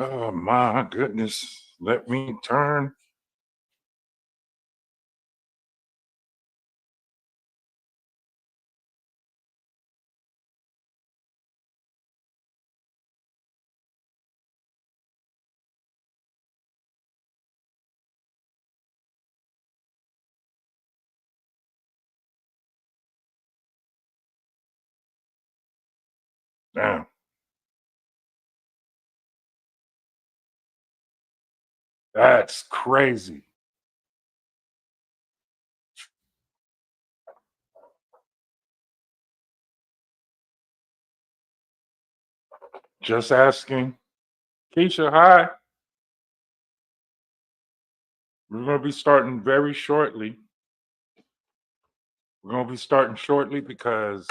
Oh my goodness. Let me turn. Damn, that's crazy. Just asking. Keisha, hi. We're going to be starting very shortly. We're going to be starting shortly because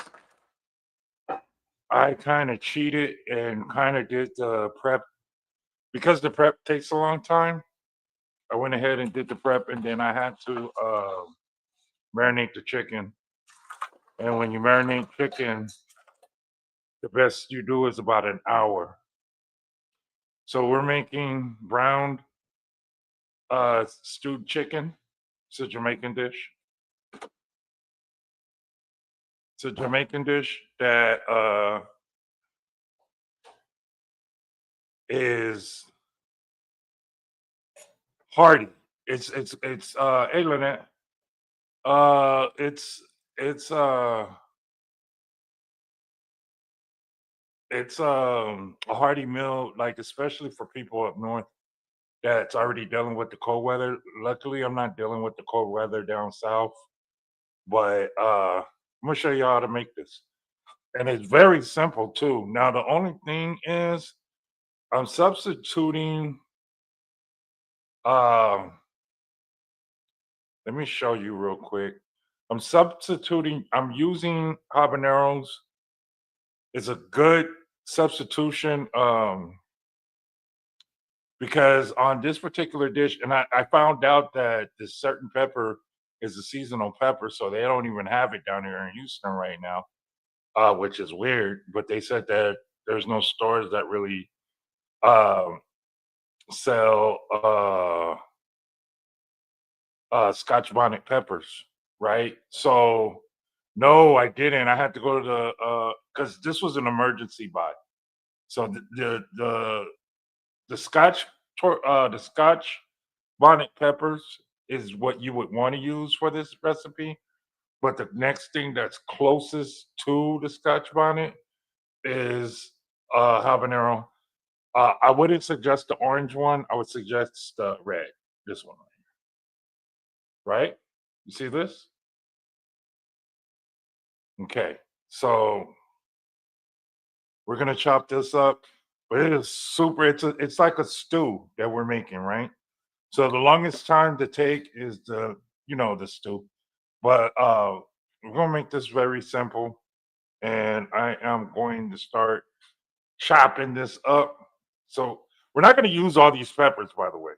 I kind of cheated and kind of did the prep. Because the prep takes a long time, I went ahead and did the prep and then I had to marinate the chicken. And when you marinate chicken, the best you do is about an hour. So we're making browned stewed chicken. It's a Jamaican dish. It's a Jamaican dish that is hearty. It's hey Lynette. It's it's uh it's a hearty meal, like especially for people up north that's already dealing with the cold weather. Luckily, I'm not dealing with the cold weather down south, but I'm gonna show you how to make this. And it's very simple too. Now the only thing is I'm substituting um let me show you real quick. I'm using habaneros. It's a good substitution because on this particular dish, and I found out that this certain pepper is a seasonal pepper, so they don't even have it down here in Houston right now, which is weird. But they said that there's no stores that really um, sell Scotch bonnet peppers, right? So no, I didn't. I had to go to the because this was an emergency buy. So the the Scotch bonnet peppers is what you would want to use for this recipe. But the next thing that's closest to the Scotch bonnet is habanero. I wouldn't suggest the orange one. I would suggest the red. This one, right? You see this? Okay. So we're gonna chop this up, but it is super. It's like a stew that we're making, right? So the longest time to take is the stew. But we're gonna make this very simple, and I am going to start chopping this up. So we're not gonna use all these peppers, by the way.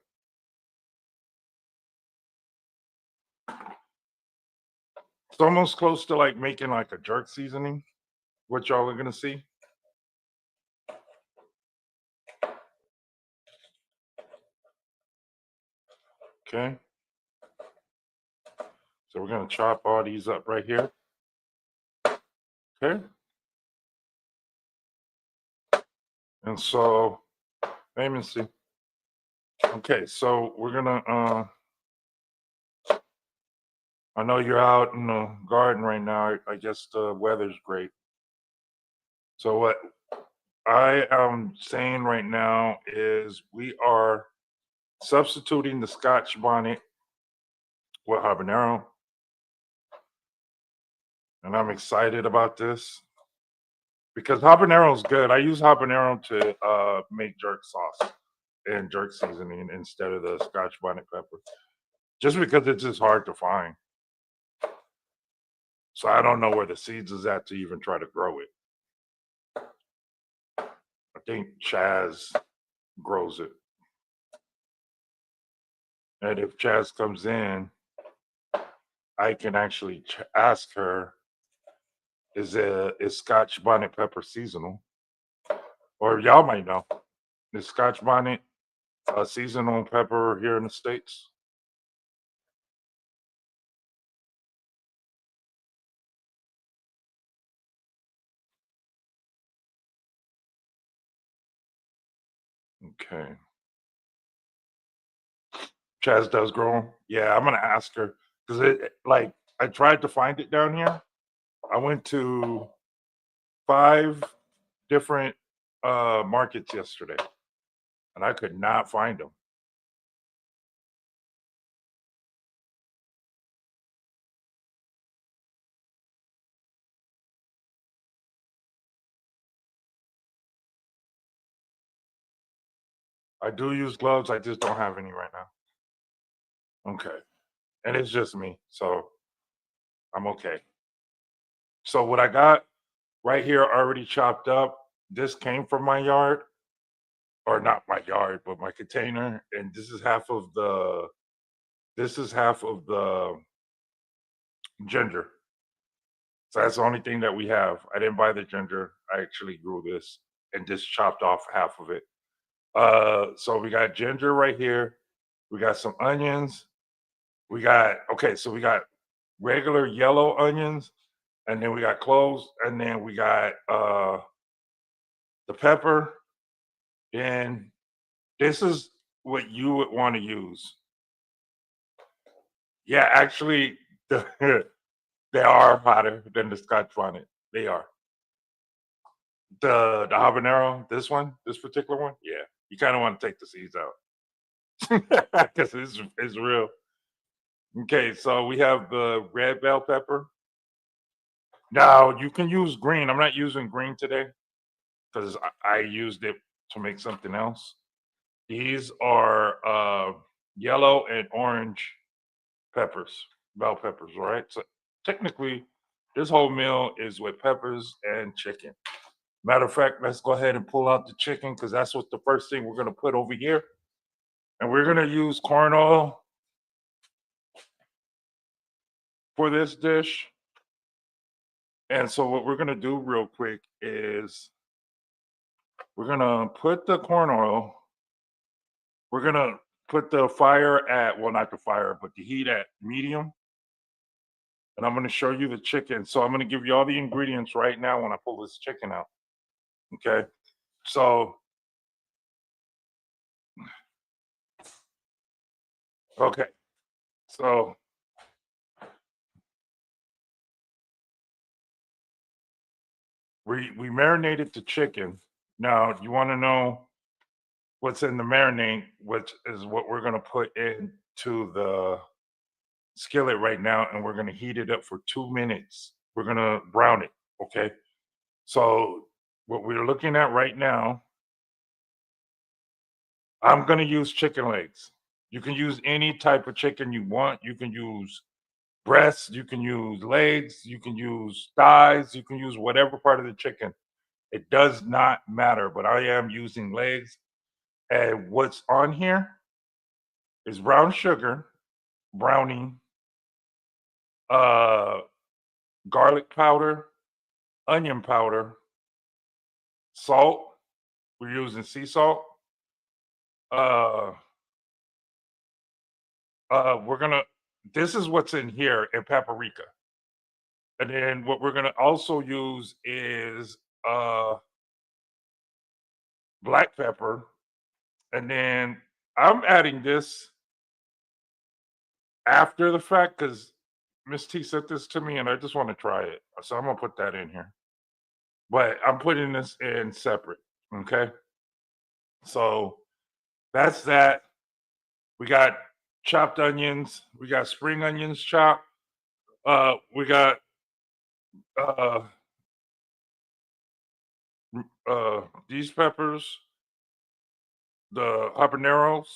It's almost close to like making like a jerk seasoning, what y'all are gonna see. Okay. So we're gonna chop all these up right here. Okay. And so let me see. Okay, so we're gonna I know you're out in the garden right now. I guess the weather's great. So what I am saying right now is we are substituting the Scotch bonnet with habanero, and I'm excited about this because habanero is good. I use habanero to make jerk sauce and jerk seasoning instead of the Scotch bonnet pepper, just because it's just hard to find. So I don't know where the seeds is at to even try to grow it. I think Chaz grows it, and if Chaz comes in, I can actually ask her, is Scotch bonnet pepper seasonal? Or y'all might know. the Scotch bonnet, a seasonal pepper here in the States. Okay. Chaz does grow 'em? Yeah, I'm gonna ask her because like I tried to find it down here. I went to 5 different markets yesterday and I could not find them. I do use gloves. I just don't have any right now. Okay. And it's just me, so I'm okay. So what I got right here already chopped up, this came from my yard, or not my yard, but my container, and this is half of the ginger. So that's the only thing that we have. I didn't buy the ginger. I actually grew this and just chopped off half of it. So we got ginger right here. We got some onions. So we got regular yellow onions, and then we got cloves, and then we got the pepper. And this is what you would want to use. Yeah, actually, they are hotter than the Scotch bonnet. They are. The habanero, this particular one, yeah. You kind of want to take the seeds out because it's real. Okay, so we have the red bell pepper. Now you can use green. I'm not using green today because I used it to make something else. These are yellow and orange peppers, bell peppers, right? So technically, this whole meal is with peppers and chicken. Matter of fact, let's go ahead and pull out the chicken because that's what the first thing we're gonna put over here. And we're gonna use corn oil for this dish. And so what we're gonna do real quick is we're gonna put the corn oil, we're gonna put the fire at, well, not the fire, but the heat at medium. And I'm gonna show you the chicken. So I'm gonna give you all the ingredients right now when I pull this chicken out. Okay. So, okay. So we marinated the chicken. Now, you want to know what's in the marinade, which is what we're going to put into the skillet right now, and we're going to heat it up for 2 minutes. We're going to brown it. Okay. So, what we're looking at right now, I'm going to use chicken legs. You can use any type of chicken you want. You can use breasts, you can use legs, you can use thighs, you can use whatever part of the chicken. It does not matter, but I am using legs. And what's on here is brown sugar, browning, uh, garlic powder, onion powder, salt. We're using sea salt. Uh, we're gonna. This is what's in here, and paprika. And then what we're gonna also use is black pepper. And then I'm adding this after the fact because Miss T sent this to me and I just want to try it. So I'm gonna put that in here. But I'm putting this in separate. Okay. So that's that. We got chopped onions. We got spring onions chopped. We got uh these peppers, the habaneros.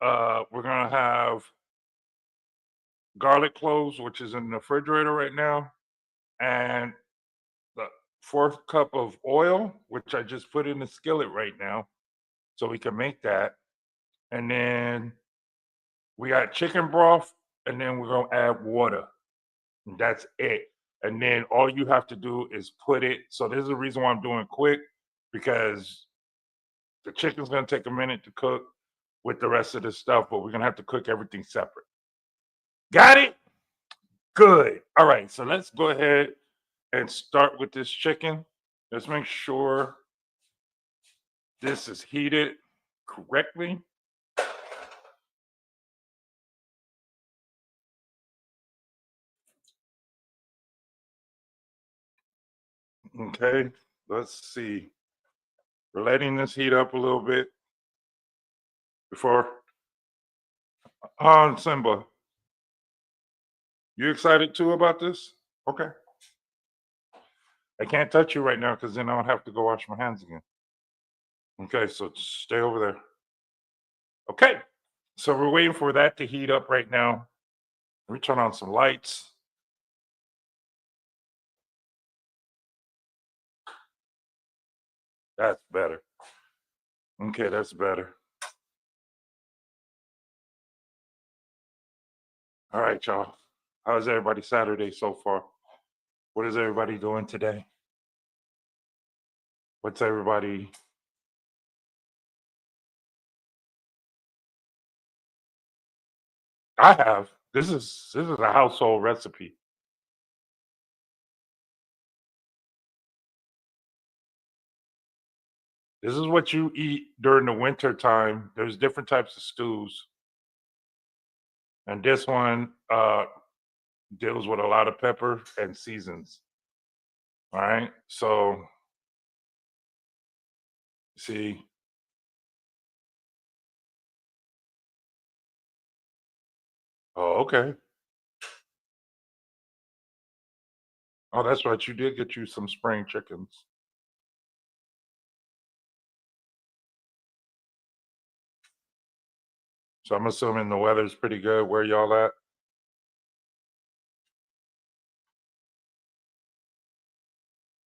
We're gonna have garlic cloves, which is in the refrigerator right now, and the fourth cup of oil, which I just put in the skillet right now, so we can make that. And then we got chicken broth, and then we're gonna add water. And that's it. And then all you have to do is put it. So this is the reason why I'm doing quick because The chicken's gonna take a minute to cook with the rest of the stuff, but we're gonna have to cook everything separate. Got it? Good. All right, so let's go ahead and start with this chicken. Let's make sure this is heated correctly. Okay, let's see. We're letting this heat up a little bit before. Simba, you excited too about this? Okay. I can't touch you right now because then I'll have to go wash my hands again. Okay, so stay over there. Okay, so we're waiting for that to heat up right now. Let me turn on some lights. That's better. Okay, that's better. All right, y'all. How's everybody Saturday so far? What is everybody doing today? What's everybody? I have. This is a household recipe. This is what you eat during the winter time. There's different types of stews, and this one deals with a lot of pepper and seasons. All right, so see, oh, okay. Oh, that's right. You did get you some spring chickens. So I'm assuming the weather's pretty good. Where y'all at?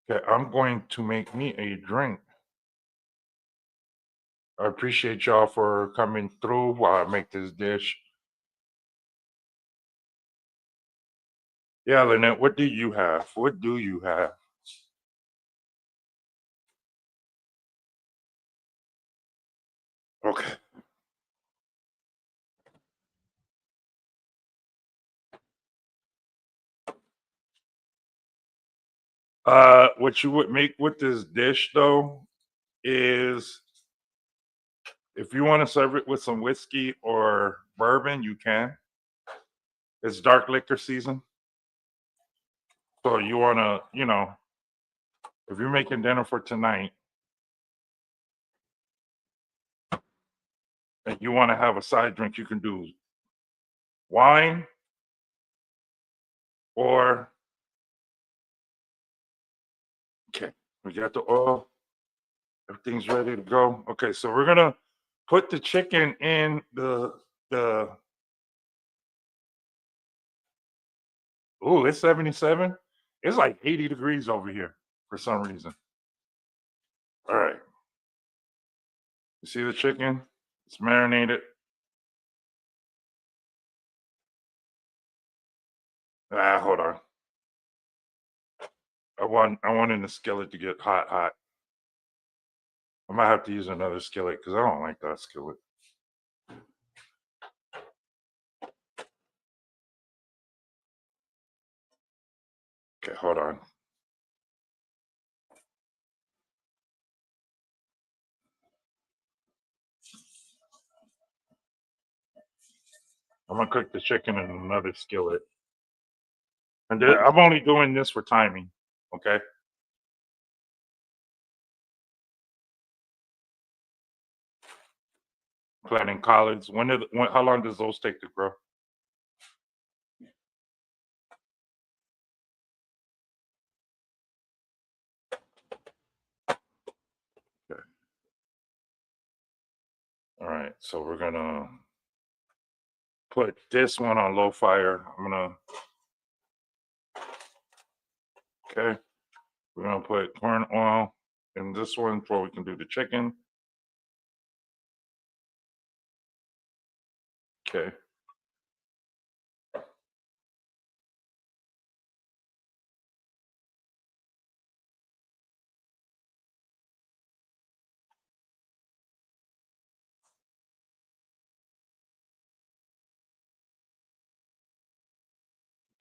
Okay, I'm going to make me a drink. I appreciate y'all for coming through while I make this dish. Yeah, Lynette, what do you have? What do you have? Okay. What you would make with this dish though is if you want to serve it with some whiskey or bourbon, you can. It's dark liquor season. So you want to, if you're making dinner for tonight and you want to have a side drink, you can do wine or, okay, we got the oil. Everything's ready to go. Okay, so we're going to put the chicken in the, oh, it's 77. It's like 80 degrees over here for some reason. All right. You see the chicken? It's marinated. Hold on. I want in the skillet to get hot, hot. I might have to use another skillet because I don't like that skillet. Okay, hold on. I'm gonna cook the chicken in another skillet. And I'm only doing this for timing. Okay. Planting collards. How long does those take to grow? Okay. All right. So we're gonna put this one on low fire. Okay. We're gonna put corn oil in this one before we can do the chicken. Okay.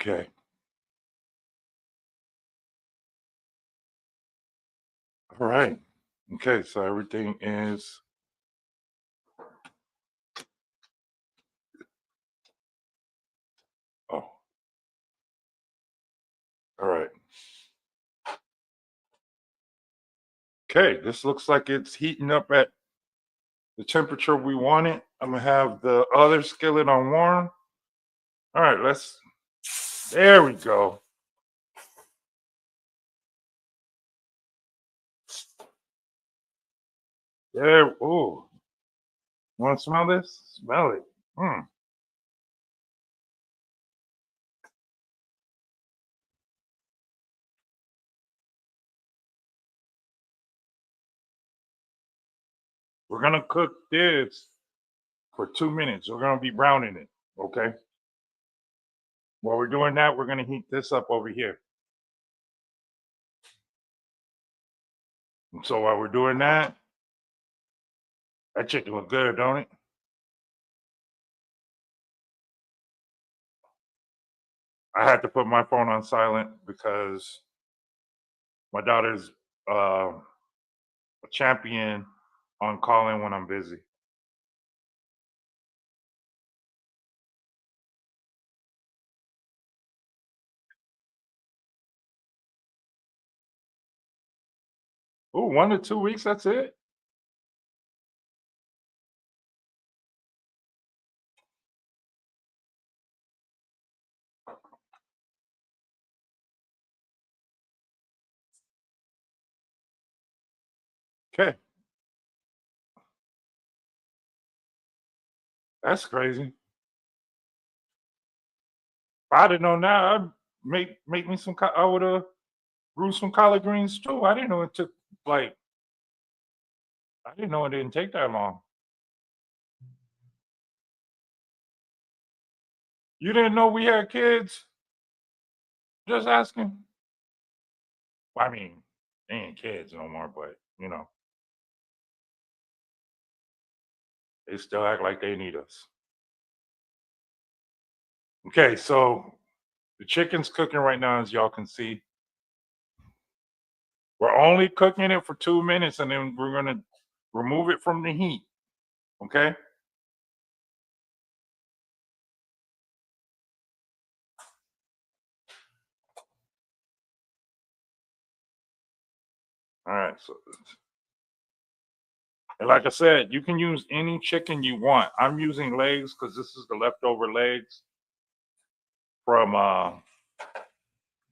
Okay. All right. Okay. So everything is. Oh, all right. Okay. This looks like it's heating up at the temperature we want it. I'm gonna have the other skillet on warm. All right. Let's. There we go. There. Ooh. Want to smell this? Smell it. Mm. We're gonna cook this for 2 minutes. We're gonna be browning it. Okay. While we're doing that, we're gonna heat this up over here. And so while we're doing that chicken look good, don't it? I had to put my phone on silent because my daughter's a champion on calling when I'm busy. Ooh, 1 to 2 weeks. That's it. Okay, that's crazy. If I'd have known that, I'd make me some. I would have grew some collard greens too. I didn't know it took like. I didn't know it didn't take that long. You didn't know we had kids? Just asking. Well, I mean, they ain't kids no more, but they still act like they need us. Okay, so the chicken's cooking right now, as y'all can see. We're only cooking it for 2 minutes, and then we're gonna remove it from the heat. Okay. All right. So, and like I said, you can use any chicken you want. I'm using legs because this is the leftover legs from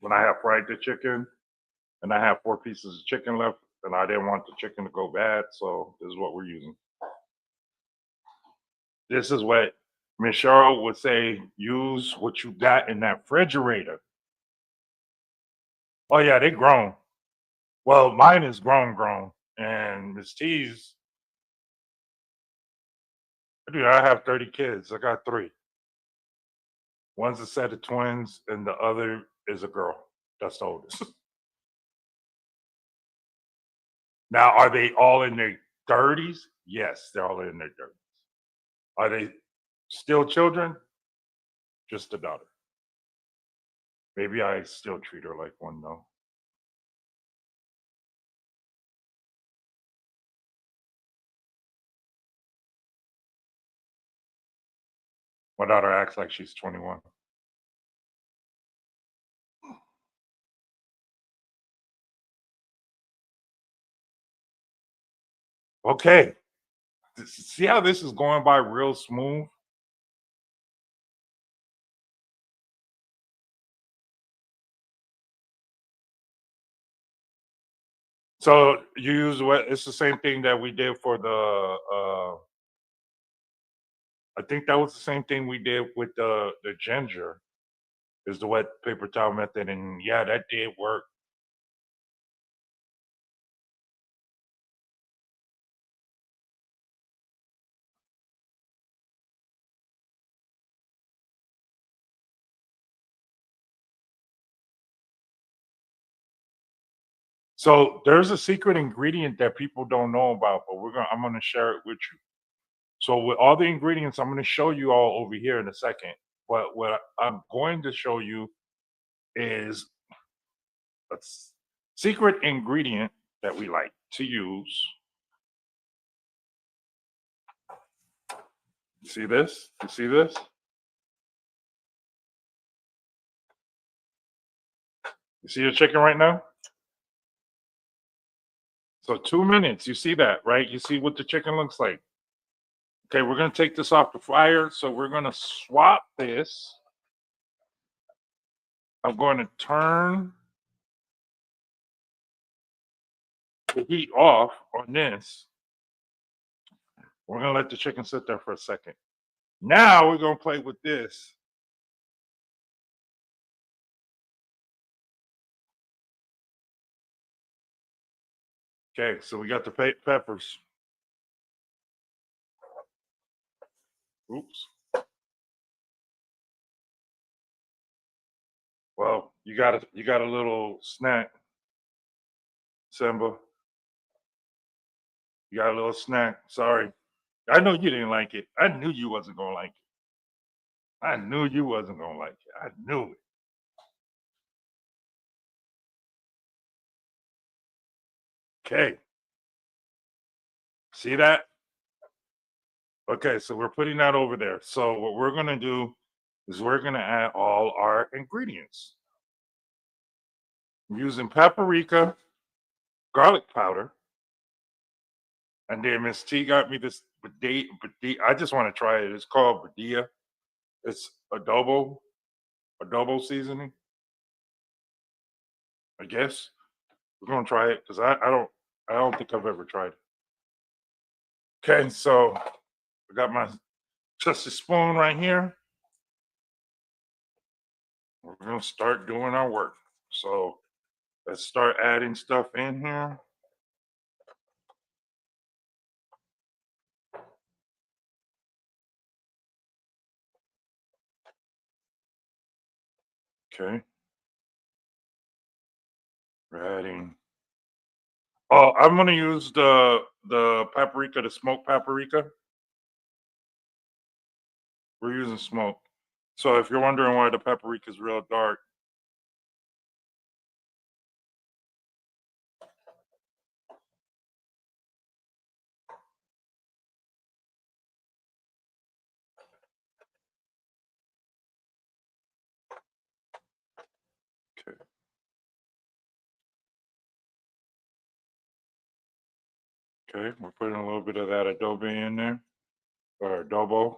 when I have fried the chicken, and I have 4 pieces of chicken left, and I didn't want the chicken to go bad, so this is what we're using. This is what Miss Cheryl would say: use what you got in that refrigerator. Oh yeah, they grown. Well, mine is grown, and Miss T's. Dude, I have 30 kids. I got three. One's a set of twins, and the other is a girl. That's the oldest. Now, are they all in their 30s? Yes, they're all in their 30s. Are they still children? Just a daughter. Maybe I still treat her like one, though. My daughter acts like she's 21. Okay. See how this is going by real smooth? So you use what? It's the same thing that we did for the. I think that was the same thing we did with the ginger. Is the wet paper towel method, and yeah, that did work. So there's a secret ingredient that people don't know about, but I'm gonna share it with you. So with all the ingredients, I'm gonna show you all over here in a second. But what I'm going to show you is a secret ingredient that we like to use. You see this? You see this? You see your chicken right now? So 2 minutes, you see that, right? You see what the chicken looks like. Okay, we're gonna take this off the fire. So we're gonna swap this. I'm going to turn the heat off on this. We're gonna let the chicken sit there for a second. Now we're gonna play with this. Okay, so we got the peppers. Oops. Well, you got a little snack, Simba. You got a little snack. Sorry. I know you didn't like it. I knew you wasn't gonna like it. I knew you wasn't gonna like it. I knew it. Okay. See that? Okay, so we're putting that over there. So what we're gonna do is we're gonna add all our ingredients. I'm using paprika, garlic powder, and then Miss T got me this badilla. I just want to try it. It's called badilla. It's adobo seasoning. I guess we're gonna try it because I don't think I've ever tried it. Okay, so I got my just a spoon right here. We're gonna start doing our work. So let's start adding stuff in here. Okay, we're adding. Oh, I'm gonna use the paprika, the smoked paprika. We're using smoke. So if you're wondering why the paprika is real dark, okay, okay, we're putting a little bit of that adobe in there or adobo.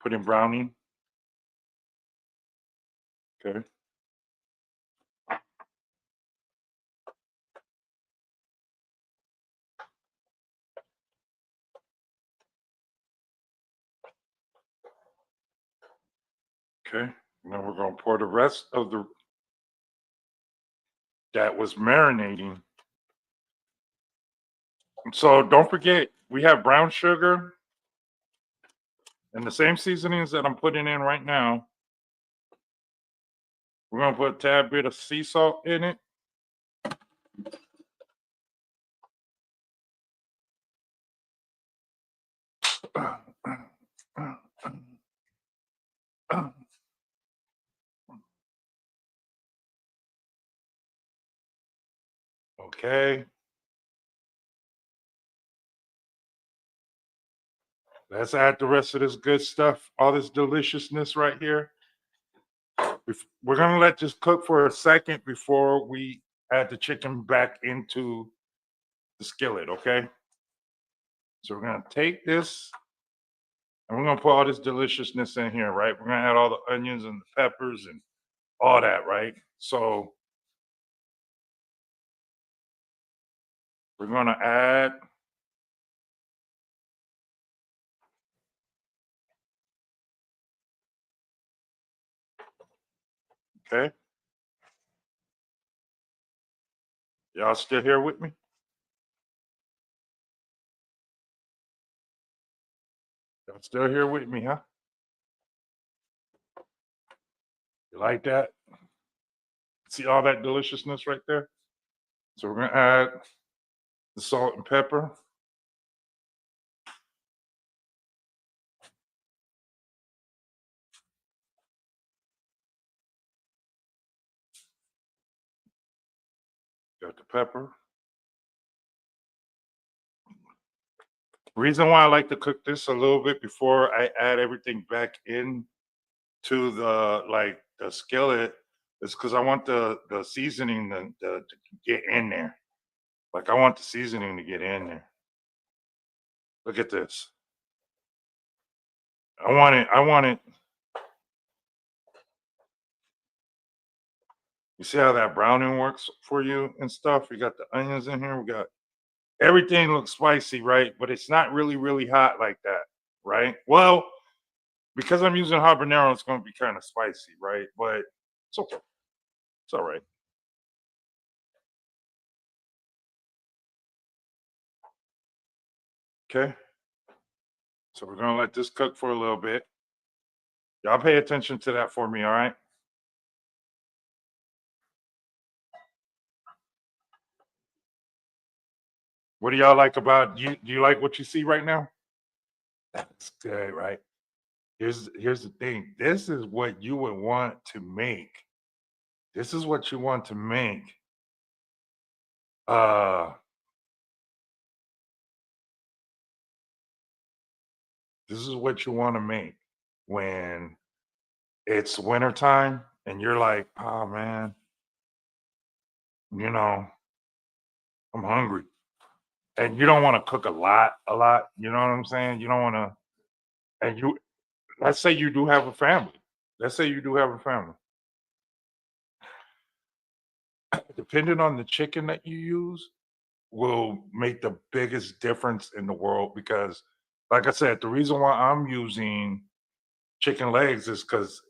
Putting brownie. Okay, okay. Now we're gonna pour the rest of the that was marinating. So don't forget, we have brown sugar and the same seasonings that I'm putting in right now. We're gonna put a tad bit of sea salt in it. Okay, let's add the rest of this good stuff, all this deliciousness right here. We're gonna let this cook for a second before we add the chicken back into the skillet. Okay, so we're gonna take this and we're gonna put all this deliciousness in here, right? We're gonna add all the onions and the peppers and all that, right? So we're gonna add. Okay, y'all still here with me? Y'all still here with me, huh? You like that? See all that deliciousness right there? So we're gonna add the salt and pepper. Got the pepper. Reason why I like to cook this a little bit before I add everything back in to the skillet is because I want the seasoning to get in there. Like I want the seasoning to get in there. Look at this. I want it. I want it. You see how that browning works for you and stuff? We got the onions in here. We got everything looks spicy, right? But it's not really, really hot like that, right? Well, because I'm using habanero, it's going to be kind of spicy, right? But it's okay. It's all right. Okay. So we're going to let this cook for a little bit. Y'all pay attention to that for me, all right? What do y'all like about you? Do you like what you see right now? That's good, right? Here's the thing. This is what you would want to make. This is what you want to make. Uh this is what you want to make when it's wintertime and you're like, oh man, you know, I'm hungry. And you don't want to cook a lot. You know what I'm saying? You don't want to, and you, let's say you do have a family. Let's say you do have a family. Depending on the chicken that you use, will make the biggest difference in the world because, like I said, the reason why I'm using chicken legs is because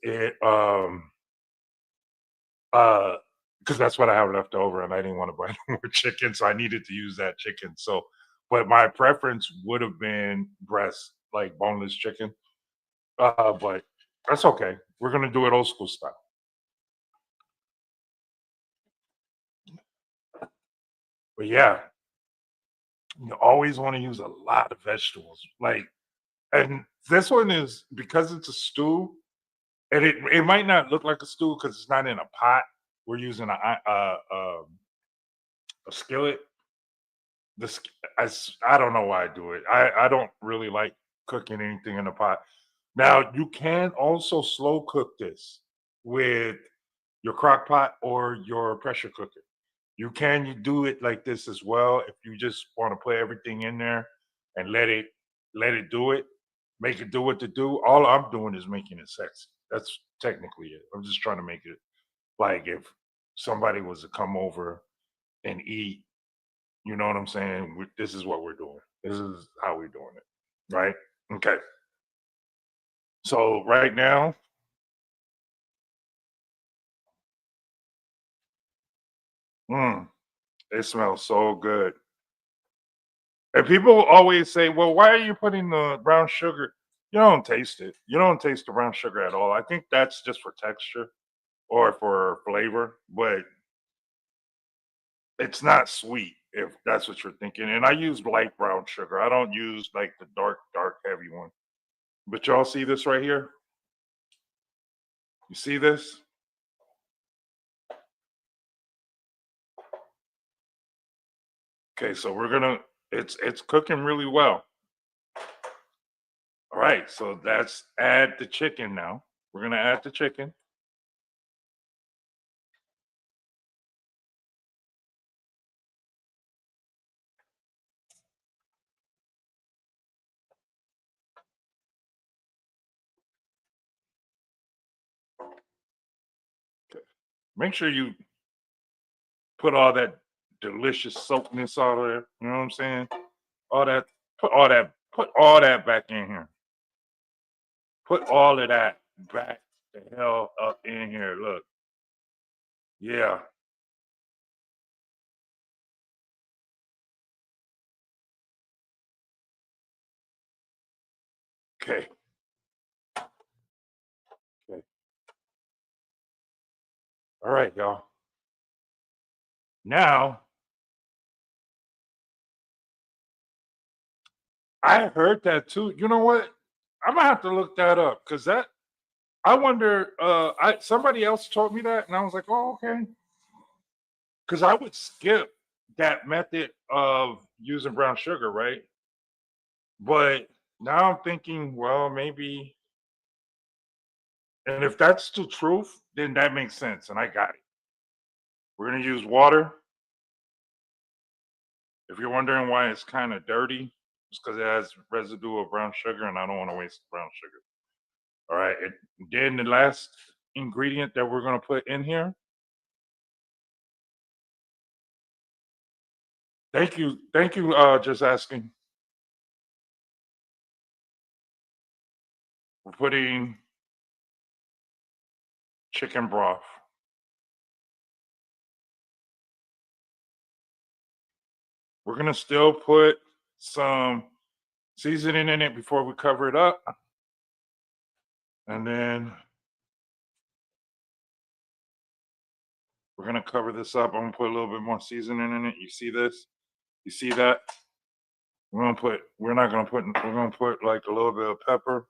uh, because that's what I have left over, and I didn't want to buy more chicken, so I needed to use that chicken. So, but my preference would have been breast, like boneless chicken. But that's okay. We're gonna do it old school style. But yeah, you always want to use a lot of vegetables. Like, and this one is because it's a stew, and it might not look like a stew because it's not in a pot. We're using a skillet. This I don't know why I do it. I don't really like cooking anything in a pot. Now you can also slow cook this with your crock pot or your pressure cooker. You do it like this as well if you just want to put everything in there and let it do it, make it do what to do. All I'm doing is making it sexy. That's technically it. I'm just trying to make it like if somebody was to come over and eat, you know what I'm saying? This is what we're doing. This is how we're doing it. Right? Okay. So right now, mm, it smells so good. And people always say, "Well, why are you putting the brown sugar?" You don't taste it. You don't taste the brown sugar at all. I think that's just for texture or for flavor, but it's not sweet if that's what you're thinking. And I use light brown sugar. I don't use like the dark, heavy one. But y'all see this right here? You see this? Okay, so we're gonna. It's cooking really well. All right, so let's add the chicken now. We're gonna add the chicken. Okay. Make sure you put all that delicious soapness out of there. You know what I'm saying? All that, put all that back in here. Put all of that back the hell up in here. Look, yeah. Okay, okay. All right, y'all. Now I heard that too. You know what? I'm gonna have to look that up because that I wonder. I somebody else told me that, and I was like, oh, okay. because I would skip that method of using brown sugar, right? But now I'm thinking, well, maybe, and if that's the truth, then that makes sense, and I got it. We're gonna use water. If you're wondering why it's kind of dirty, it's because it has residue of brown sugar, and I don't want to waste brown sugar. All right. And then the last ingredient that we're gonna put in here. Thank you. Thank you. Just asking. We're putting chicken broth. We're gonna still put some seasoning in it before we cover it up, and then we're gonna cover this up. I'm gonna put a little bit more seasoning in it. You see this? You see that? We're gonna put. We're not gonna put. We're gonna put like a little bit of pepper.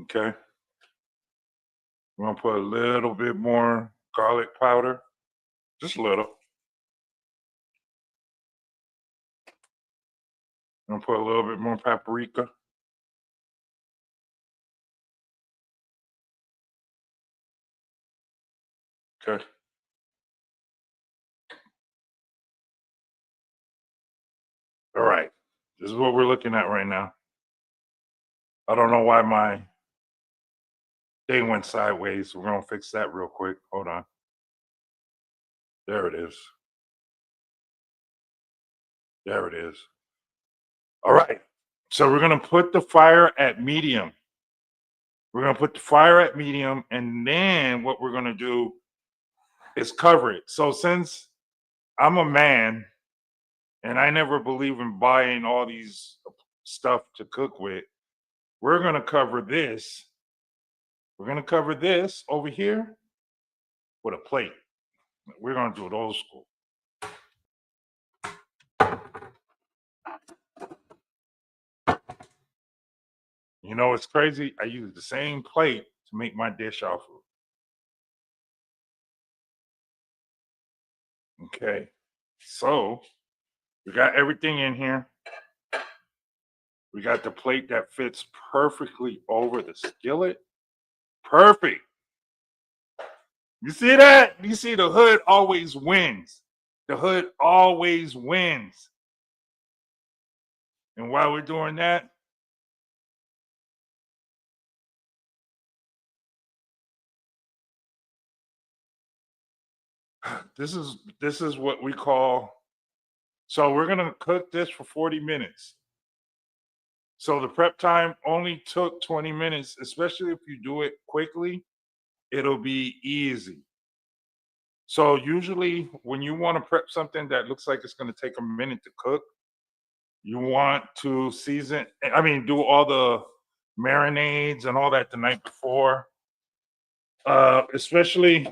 Okay. We're gonna put a little bit more garlic powder, just a little. I'm gonna put a little bit more paprika. Okay. All right. This is what we're looking at right now. I don't know why my thing went sideways. We're gonna fix that real quick. Hold on. There it is. There it is. All right. So we're gonna put the fire at medium. We're gonna put the fire at medium, and then what we're gonna do is cover it. So since I'm a man and I never believe in buying all these stuff to cook with, we're gonna cover this. We're gonna cover this over here with a plate. We're gonna do it old school. You know, it's crazy. I use the same plate to make my dish off of. Okay. So we got everything in here. We got the plate that fits perfectly over the skillet. Perfect. You see that? You see the hood always wins. The hood always wins. And while we're doing that, this is what we call, so we're gonna cook this for 40 minutes. So the prep time only took 20 minutes, especially if you do it quickly, it'll be easy. So usually when you want to prep something that looks like it's going to take a minute to cook, you want to season, I mean, do all the marinades and all that the night before. Especially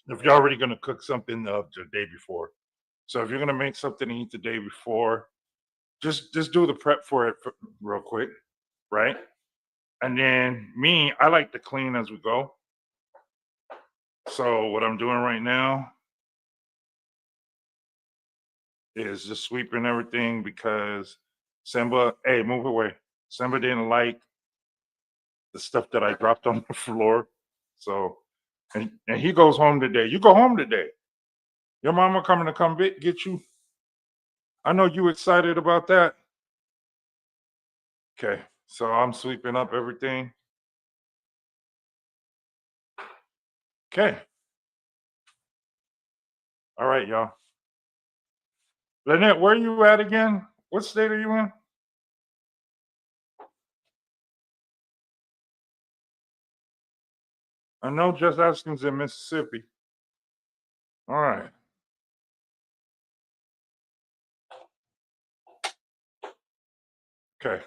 if you're already going to cook something the day before. So if you're going to make something to eat the day before, just do the prep for it real quick, right? And then me, I like to clean as we go. So what I'm doing right now is just sweeping everything because Simba, hey, move away. Simba didn't like the stuff that I dropped on the floor. So, and he goes home today. You go home today. Your mama coming to get you. I know you excited about that. Okay, so I'm sweeping up everything. Okay, all right, y'all. Lynette, where are you at again? What state are you in? I know Just Asking's in Mississippi. All right. Okay.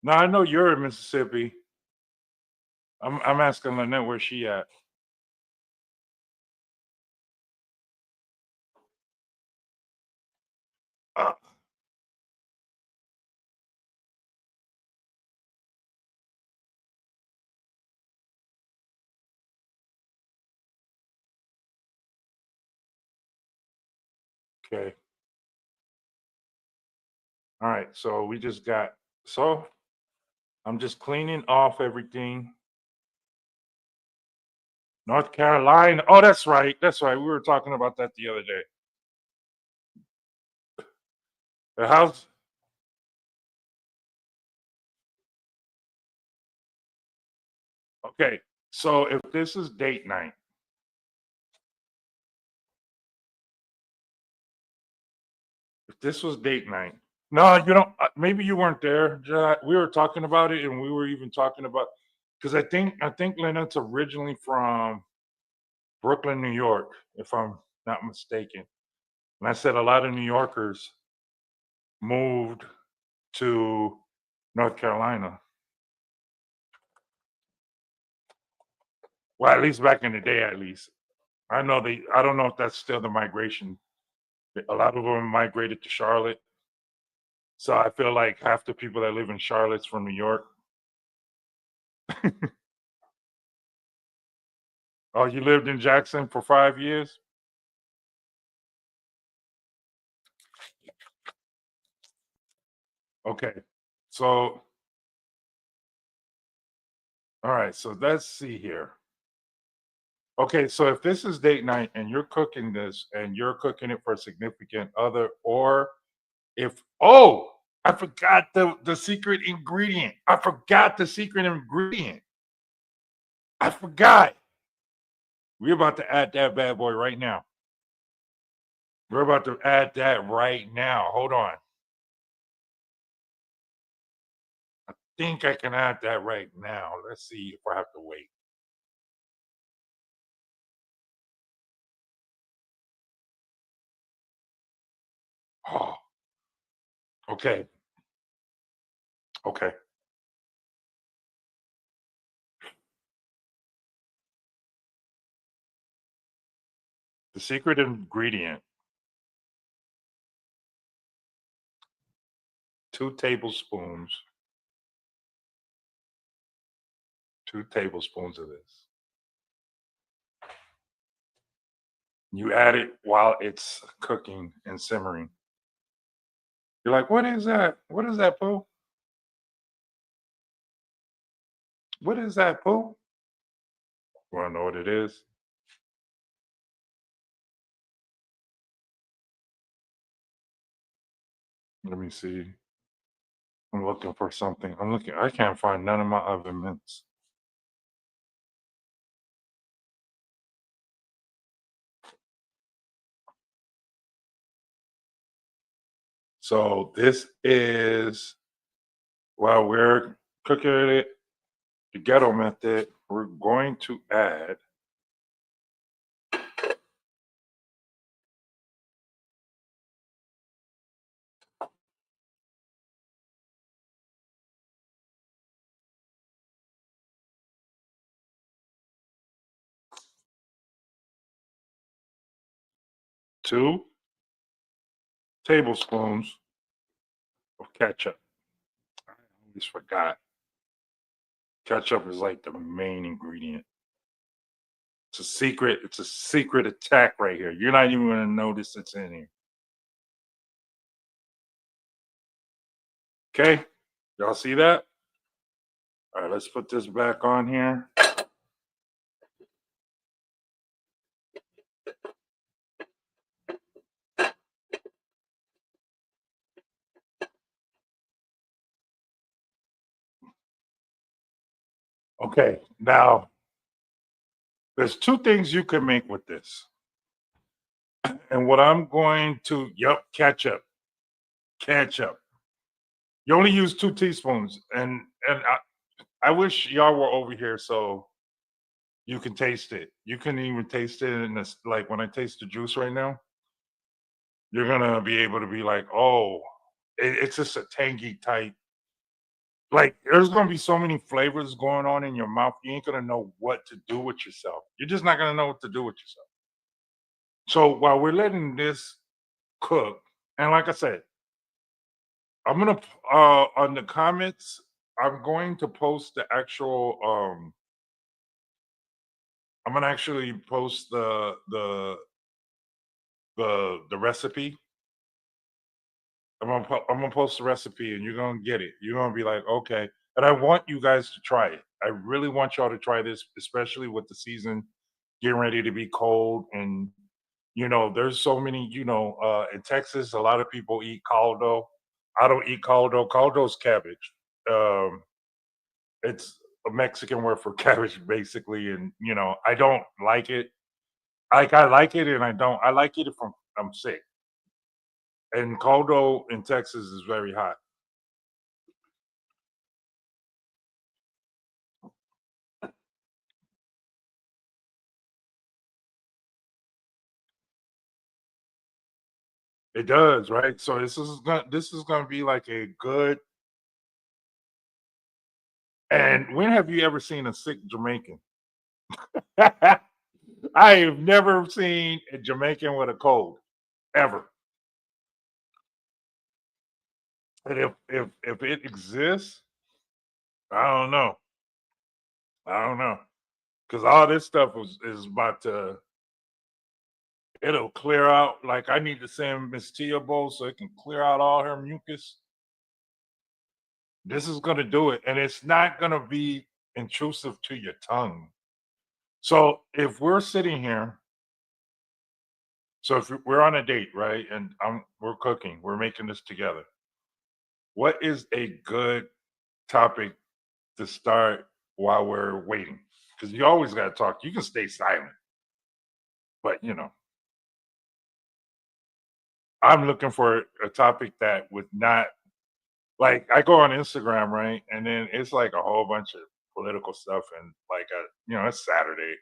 Now I know you're in Mississippi. I'm asking Lynette where she at. Uh, okay. All right. So we just got so I'm just cleaning off everything. North Carolina. Oh, that's right. That's right. We were talking about that the other day. The house. Okay. So if this is date night, if this was date night, no, you don't. Maybe you weren't there. We were talking about it, and we were even talking about because I think Lynette's originally from Brooklyn, New York, if I'm not mistaken. And I said a lot of New Yorkers moved to North Carolina. Well, at least back in the day, at least. I know they, I don't know if that's still the migration. A lot of them migrated to Charlotte. So I feel like half the people that live in Charlotte's from New York. Oh, you lived in Jackson for 5 years? Okay. So, all right. So let's see here. Okay. So if this is date night and you're cooking this and you're cooking it for a significant other, or if, oh, I forgot the secret ingredient. I forgot the secret ingredient. I forgot. We're about to add that bad boy right now. We're about to add that right now. Hold on. Think I can add that right now. Let's see if I have to wait. Oh, okay. Okay. The secret ingredient, 2 tablespoons, 2 tablespoons of this. You add it while it's cooking and simmering. You're like, what is that? What is that, Pooh? What is that, Pooh? Want to know what it is? Let me see. I'm looking for something. I'm looking. I can't find none of my oven mitts. So this is while we're cooking it the ghetto method. We're going to add 2 tablespoons of ketchup. I always forgot. Ketchup is like the main ingredient. It's a secret. It's a secret attack right here. You're not even gonna notice it's in here. Okay, y'all see that? All right, let's put this back on here. Okay, now there's 2 things you can make with this, and what I'm going to, yep, ketchup, ketchup. You only use 2 teaspoons, and I wish y'all were over here so you can taste it. You can even taste it in this, like when I taste the juice right now. You're gonna be able to be like, oh, it's just a tangy type. Like, there's gonna be so many flavors going on in your mouth, you ain't gonna know what to do with yourself. You're just not gonna know what to do with yourself. So while we're letting this cook, and like I said, I'm gonna on the comments, I'm going to post the actual I'm gonna actually post the recipe. I'm gonna post the recipe and you're gonna get it. You're gonna be like, okay. And I want you guys to try it. I really want y'all to try this, especially with the season getting ready to be cold. And there's so many, in Texas, a lot of people eat caldo. I don't eat caldo. Caldo's cabbage. Um, it's a Mexican word for cabbage, basically. And I don't like it. Like I like it and I don't. I like it if I'm sick. And caldo in Texas is very hot. It does, right? So this is gonna be like a good. And when have you ever seen a sick Jamaican? I have never seen a Jamaican with a cold ever. And if it exists, I don't know. I don't know because all this stuff is about to. It'll clear out. Like I need to send Miss Tia Bowl so it can clear out all her mucus. This is gonna do it, and it's not gonna be intrusive to your tongue. So if we're sitting here, so if we're on a date, right, and we're cooking, we're making this together. What is a good topic to start while we're waiting? Because you always got to talk. You can stay silent, but I'm looking for a topic that would not like. I go on Instagram, right, and then it's like a whole bunch of political stuff, and like, it's Saturday.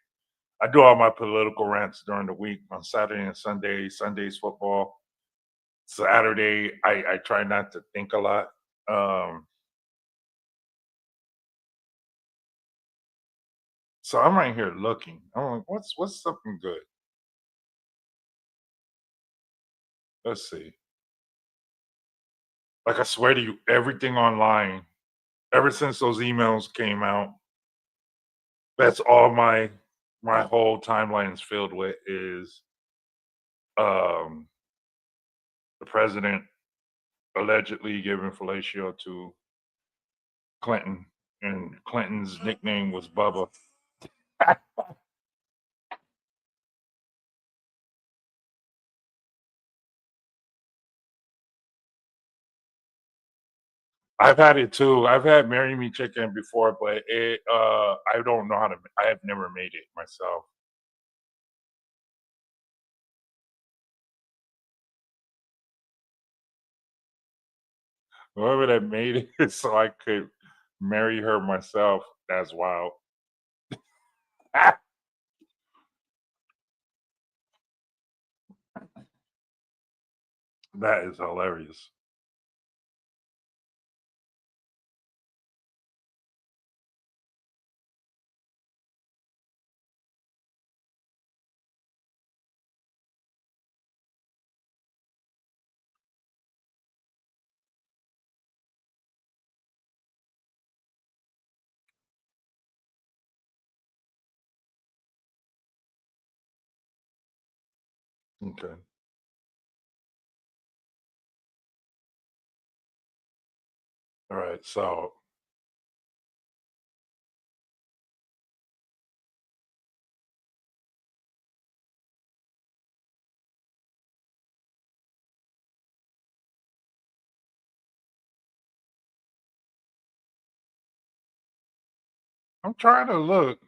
I do all my political rants during the week on Saturday and Sunday. Sundays football. Saturday, I try not to think a lot. Um, so I'm right here looking. I'm like, what's something good? Let's see. Like I swear to you, everything online, ever since those emails came out, that's all my whole timeline is filled with is um the president allegedly giving fellatio to Clinton, and Clinton's nickname was Bubba. I've had it too. I've had Marry Me Chicken before, but I don't know how to. I have never made it myself. Whoever that made it so I could marry her myself, that's wild. That is hilarious. Okay. All right. So I'm trying to look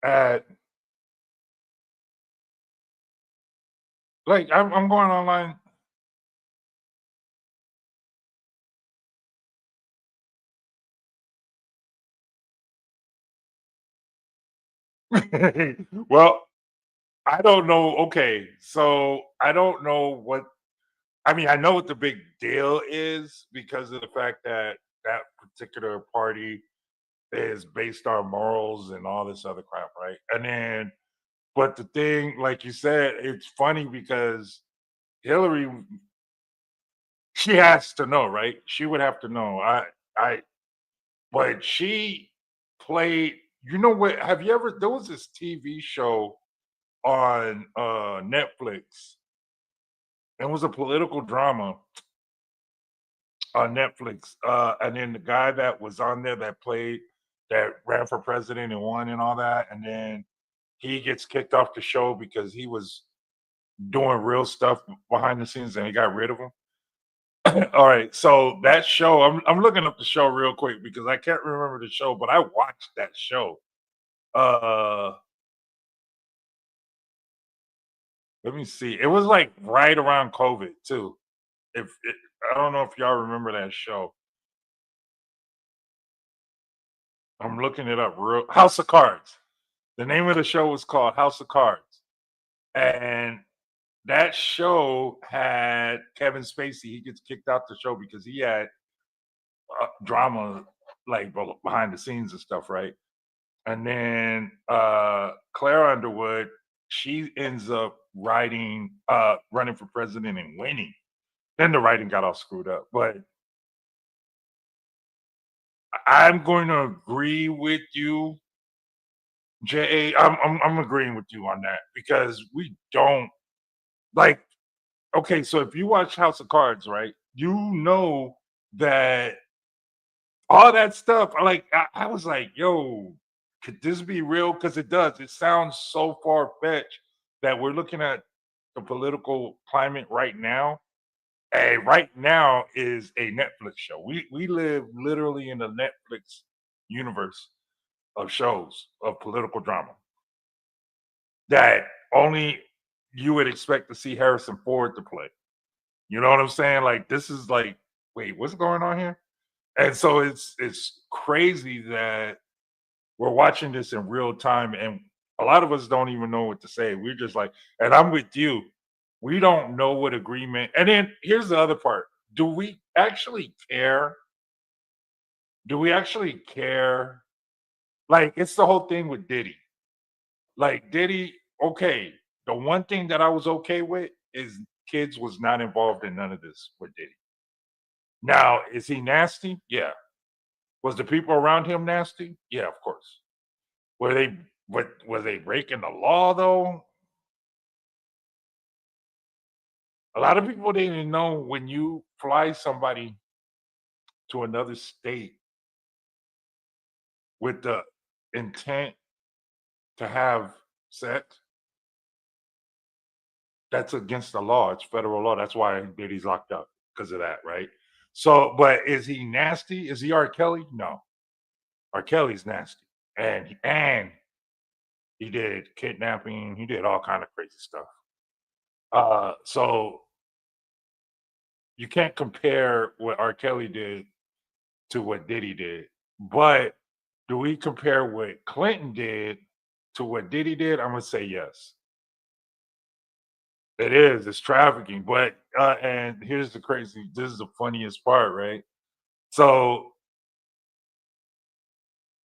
at like I'm going online. Well, I don't know. Okay, so I don't know what. I mean, I know what the big deal is because of the fact that that particular party is based on morals and all this other crap, right? And then, but the thing, like you said, it's funny because Hillary, she has to know, right? She would have to know. But she played. You know what? Have you ever? There was this TV show on Netflix. It was a political drama on Netflix. And then the guy that was on there that ran for president and won and all that, and then he gets kicked off the show because he was doing real stuff behind the scenes and he got rid of him. All right, so that show, I'm looking up the show real quick because I can't remember the show, but I watched that show. Uh Let me see. It was like right around COVID too. If it, I don't know if y'all remember that show. I'm looking it up. Real House of Cards. The name of the show was called House of Cards, and that show had Kevin Spacey. He gets kicked out the show because he had drama like behind the scenes and stuff, right? And then Claire Underwood, she ends up running for president and winning. Then the writing got all screwed up. But I'm going to agree with you, J. I'm agreeing with you on that because we don't like. Okay, so if you watch House of Cards, right, you know that all that stuff. Like I was like, yo, could this be real? Because it does. It sounds so far fetched that we're looking at the political climate right now. And right now is a Netflix show. We live literally in the Netflix universe of shows of political drama that only you would expect to see Harrison Ford to play. You know what I'm saying? Like this is like, wait, what's going on here? And so it's crazy that we're watching this in real time, and a lot of us don't even know what to say. We're just like, and I'm with you. We don't know what agreement. And then here's the other part: do we actually care? Do we actually care? Like it's the whole thing with Diddy. Like Diddy, okay. The one thing that I was okay with is kids was not involved in none of this with Diddy. Now, is he nasty? Yeah. Was the people around him nasty? Yeah, of course. Were they but were they breaking the law though? A lot of people didn't know when you fly somebody to another state with the intent to have sex, that's against the law. It's federal law. That's why Diddy's locked up because of that, right? So, but is he nasty? Is he R. Kelly? No. R. Kelly's nasty. And he did kidnapping, he did all kind of crazy stuff. So you can't compare what R. Kelly did to what Diddy did. But do we compare what Clinton did to what Diddy did? I'm gonna say yes. It is. It's trafficking. But and here's the crazy. This is the funniest part, right? So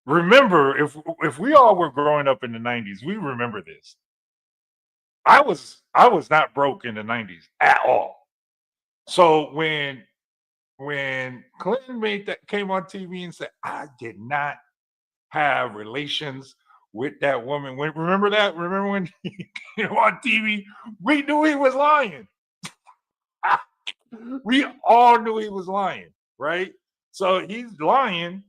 remember, if we all were growing up in the '90s, we remember this. I was not broke in the '90s at all. So when Clinton made that came on TV and said, I did not have relations with that woman. Remember that? Remember when he came on TV? We knew he was lying. We all knew he was lying, right? So he's lying.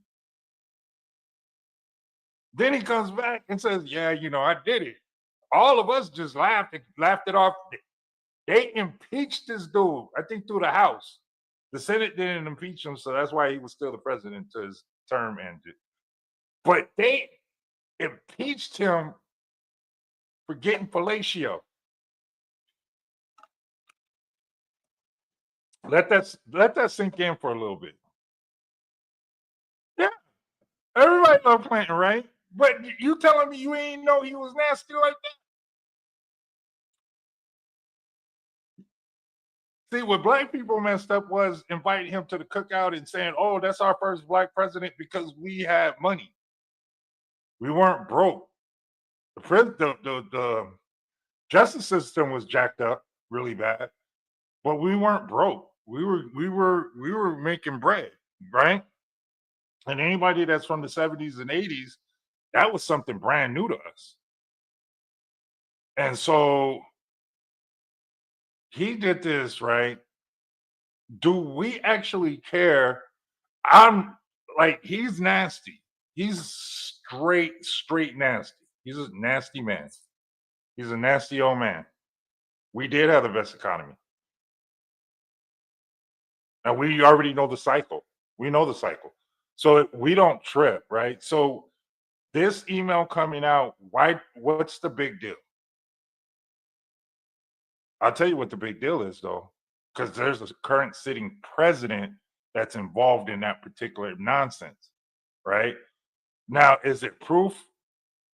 Then he comes back and says, yeah, I did it. All of us just laughed it off. They impeached this dude, I think, through the House. The Senate didn't impeach him, so that's why he was still the president until his term ended. But they impeached him for getting fellatio. Let that sink in for a little bit. Yeah, everybody loved Clinton, right? But you telling me you ain't know he was nasty like that? See, what black people messed up was inviting him to the cookout and saying, "Oh, that's our first black president because we had money. We weren't broke." The justice system was jacked up really bad, but we weren't broke. We were making bread, right? And anybody that's from the 70s and 80s, that was something brand new to us. And so he did this, right? Do we actually care? I'm like, he's nasty. He's straight nasty. He's a nasty man. He's a nasty old man. We did have the best economy. And we already know the cycle. We know the cycle. So we don't trip, right? So this email coming out, what's the big deal? I'll tell you what the big deal is, though, because there's a current sitting president that's involved in that particular nonsense, right? Now, is it proof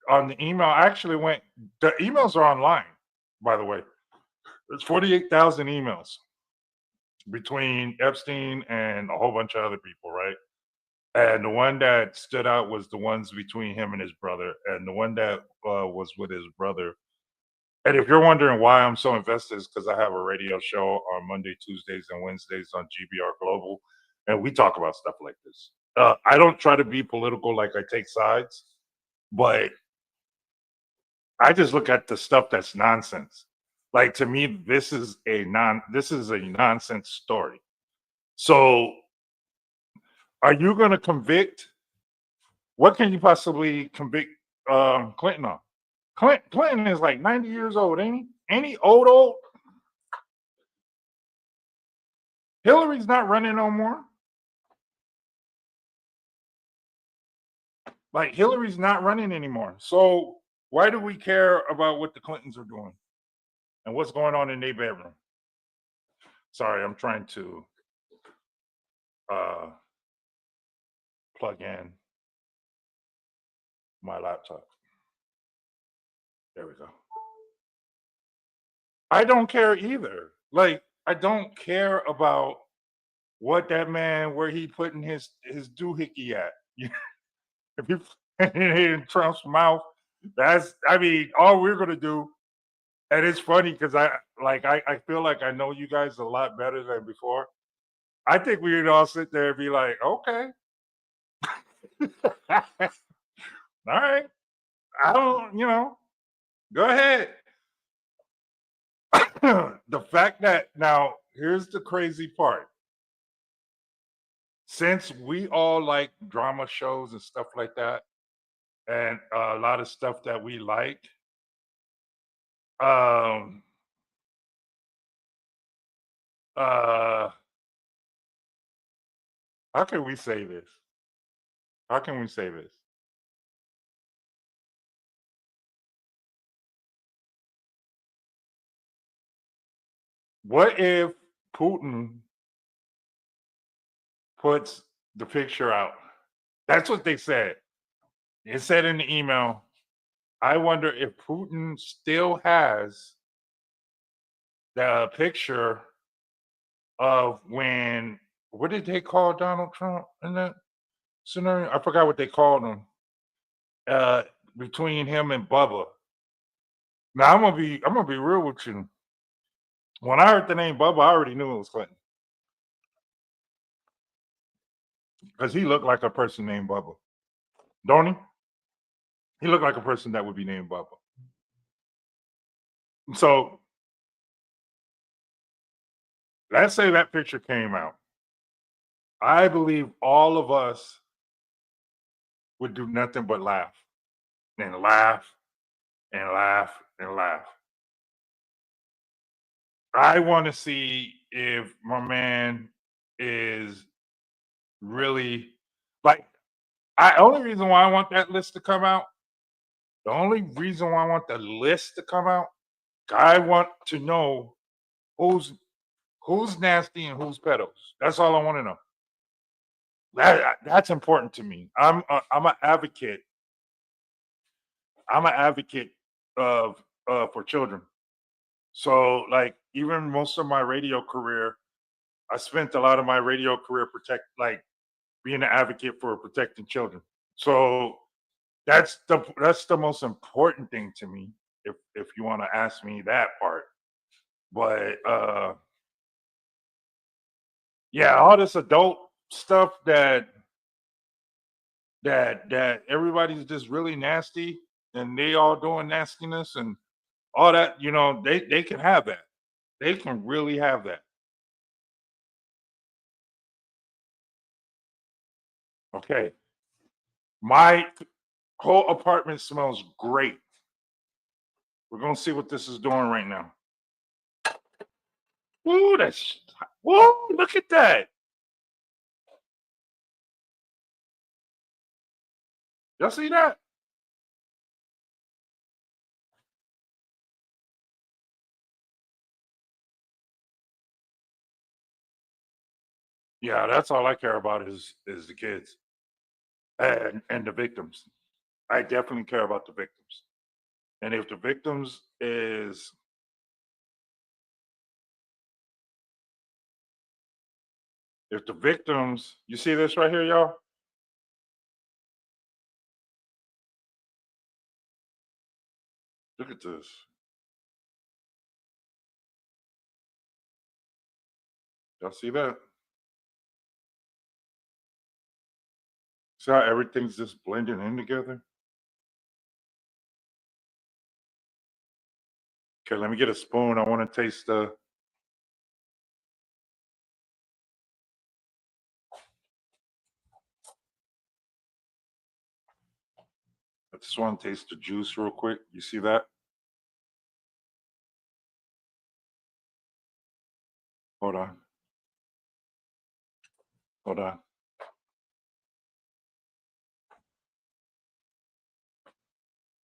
on the email? I actually went, the emails are online, by the way. There's 48,000 emails between Epstein and a whole bunch of other people, right? And the one that stood out was the ones between him and his brother. And the one that was with his brother. And if you're wondering why I'm so invested, is because I have a radio show on Monday, Tuesdays, and Wednesdays on GBR Global, and we talk about stuff like this. I don't try to be political, like I take sides, but I just look at the stuff that's nonsense. Like, to me, this is a nonsense story. So, are you going to convict? What can you possibly convict Clinton on? Clinton is like 90 years old, ain't he? Ain't he old? Hillary's not running no more. Like, Hillary's not running anymore. So why do we care about what the Clintons are doing and what's going on in their bedroom? Sorry, I'm trying to uh, plug in my laptop. There we go. I don't care either. Like, I don't care about what that man, where he putting his doohickey at. If you put it in Trump's mouth, I mean, all we're gonna do. And it's funny because I feel like I know you guys a lot better than before. I think we'd all sit there and be like, okay, all right, I don't, go ahead. The fact that now here's the crazy part. Since we all like drama shows and stuff like that, and a lot of stuff that we like, um, uh, how can we say this? How can we say this? What if Putin puts the picture out? That's what they said. It said in the email, I wonder if Putin still has the picture of when, what did they call Donald Trump in that scenario? I forgot what they called him. Uh, Between him and Bubba. Now I'm gonna be real with you. When I heard the name Bubba, I already knew it was Clinton because he looked like a person named Bubba, don't he? He looked like a person that would be named Bubba. So let's say that picture came out. I believe all of us would do nothing but laugh and laugh and laugh and laugh. I want to see if my man is really like, I only reason why I want that list to come out, the only reason why I want the list to come out, I want to know who's who's nasty and who's pedos. That's all I want to know. That's important to me. I'm an advocate. I'm an advocate of for children. So, like, even most of my radio career, I spent a lot of my radio career being an advocate for protecting children. So that's the most important thing to me, if you want to ask me that part. But yeah, all this adult stuff that everybody's just really nasty and they all doing nastiness and all that, they can have that. They can really have that. Okay. My whole apartment smells great. We're gonna see what this is doing right now. Ooh, whoa, look at that. Y'all see that? Yeah, that's all I care about is the kids and the victims. I definitely care about the victims. And if the victims, you see this right here, y'all? Look at this. Y'all see that? See how everything's just blending in together? Okay, let me get a spoon. I want to taste the. I just want to taste the juice real quick. You see that? Hold on. Hold on.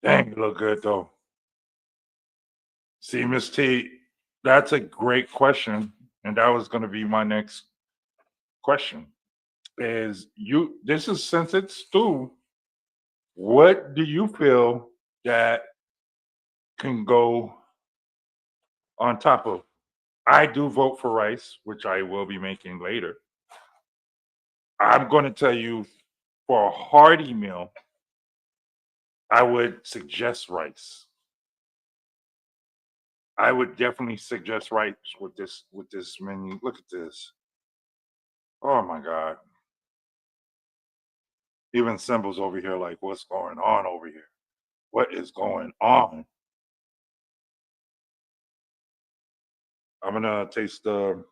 Dang, you look good though. See, Miss T, that's a great question. And that was going to be my next question. This is since it's stew, what do you feel that can go on top of? I do vote for rice, which I will be making later. I'm going to tell you for a hearty meal, I would suggest rice. I would definitely suggest rice with this menu. Look at this. Oh my God. Even symbols over here, like what's going on over here? What is going on? I'm gonna taste the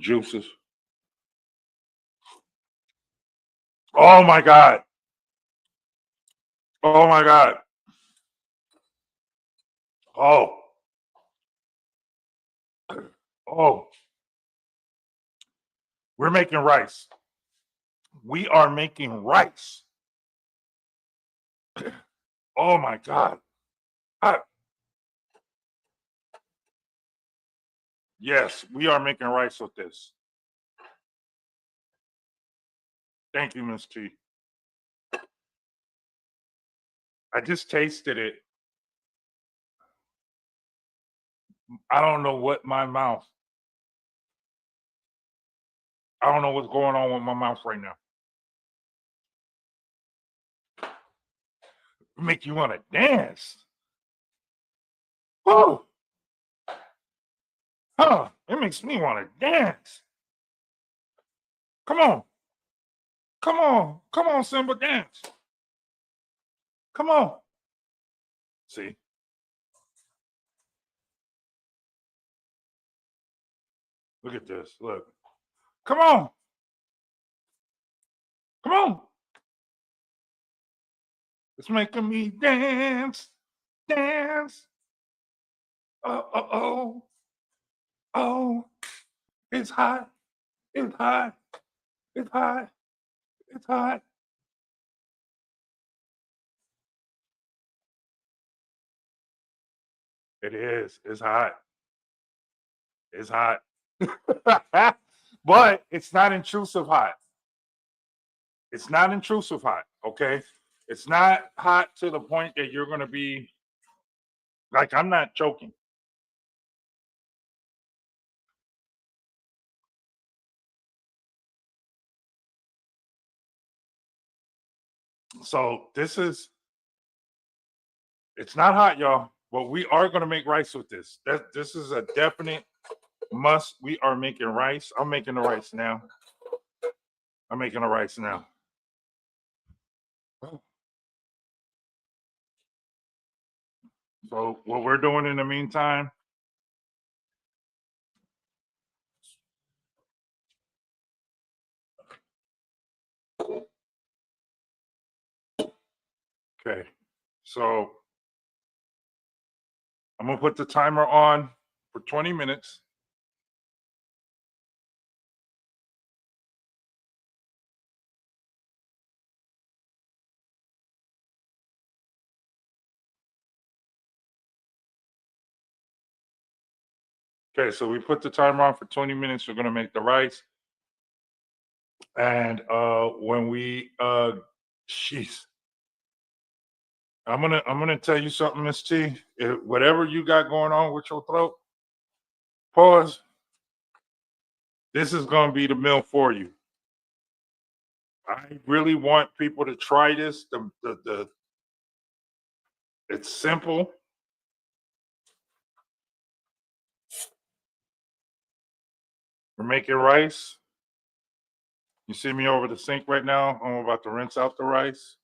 juices. Oh my God. Oh my God. Oh, oh, we're making rice. We are making rice. Oh my God. I, yes, we are making rice with this. Thank you, Miss T. I just tasted it. I don't know what my mouth. I don't know what's going on with my mouth right now. Make you want to dance. Oh, huh. It makes me want to dance. Come on. Come on. Come on, Simba, dance. Come on. See? Look at this. Look. Come on. Come on. It's making me dance. Dance. Oh, oh, oh. Oh. It's hot. It's hot. It's hot. It's hot. It is. It's hot. It's hot. But it's not intrusive hot. It's not intrusive hot. Okay. It's not hot to the point that you're going to be like, I'm not choking. So it's not hot, y'all, but we are going to make rice with this. This is a definite must. We are making rice. I'm making the rice now. I'm making the rice now. So what we're doing in the meantime, okay. So I'm gonna put the timer on for 20 minutes. Okay, so we put the timer on for 20 minutes. We're gonna make the rice. And when we jeez, I'm gonna tell you something, Miss T. Whatever you got going on with your throat, pause. This is gonna be the meal for you. I really want people to try this. It's simple. We're making rice. You see me over the sink right now. I'm about to rinse out the rice.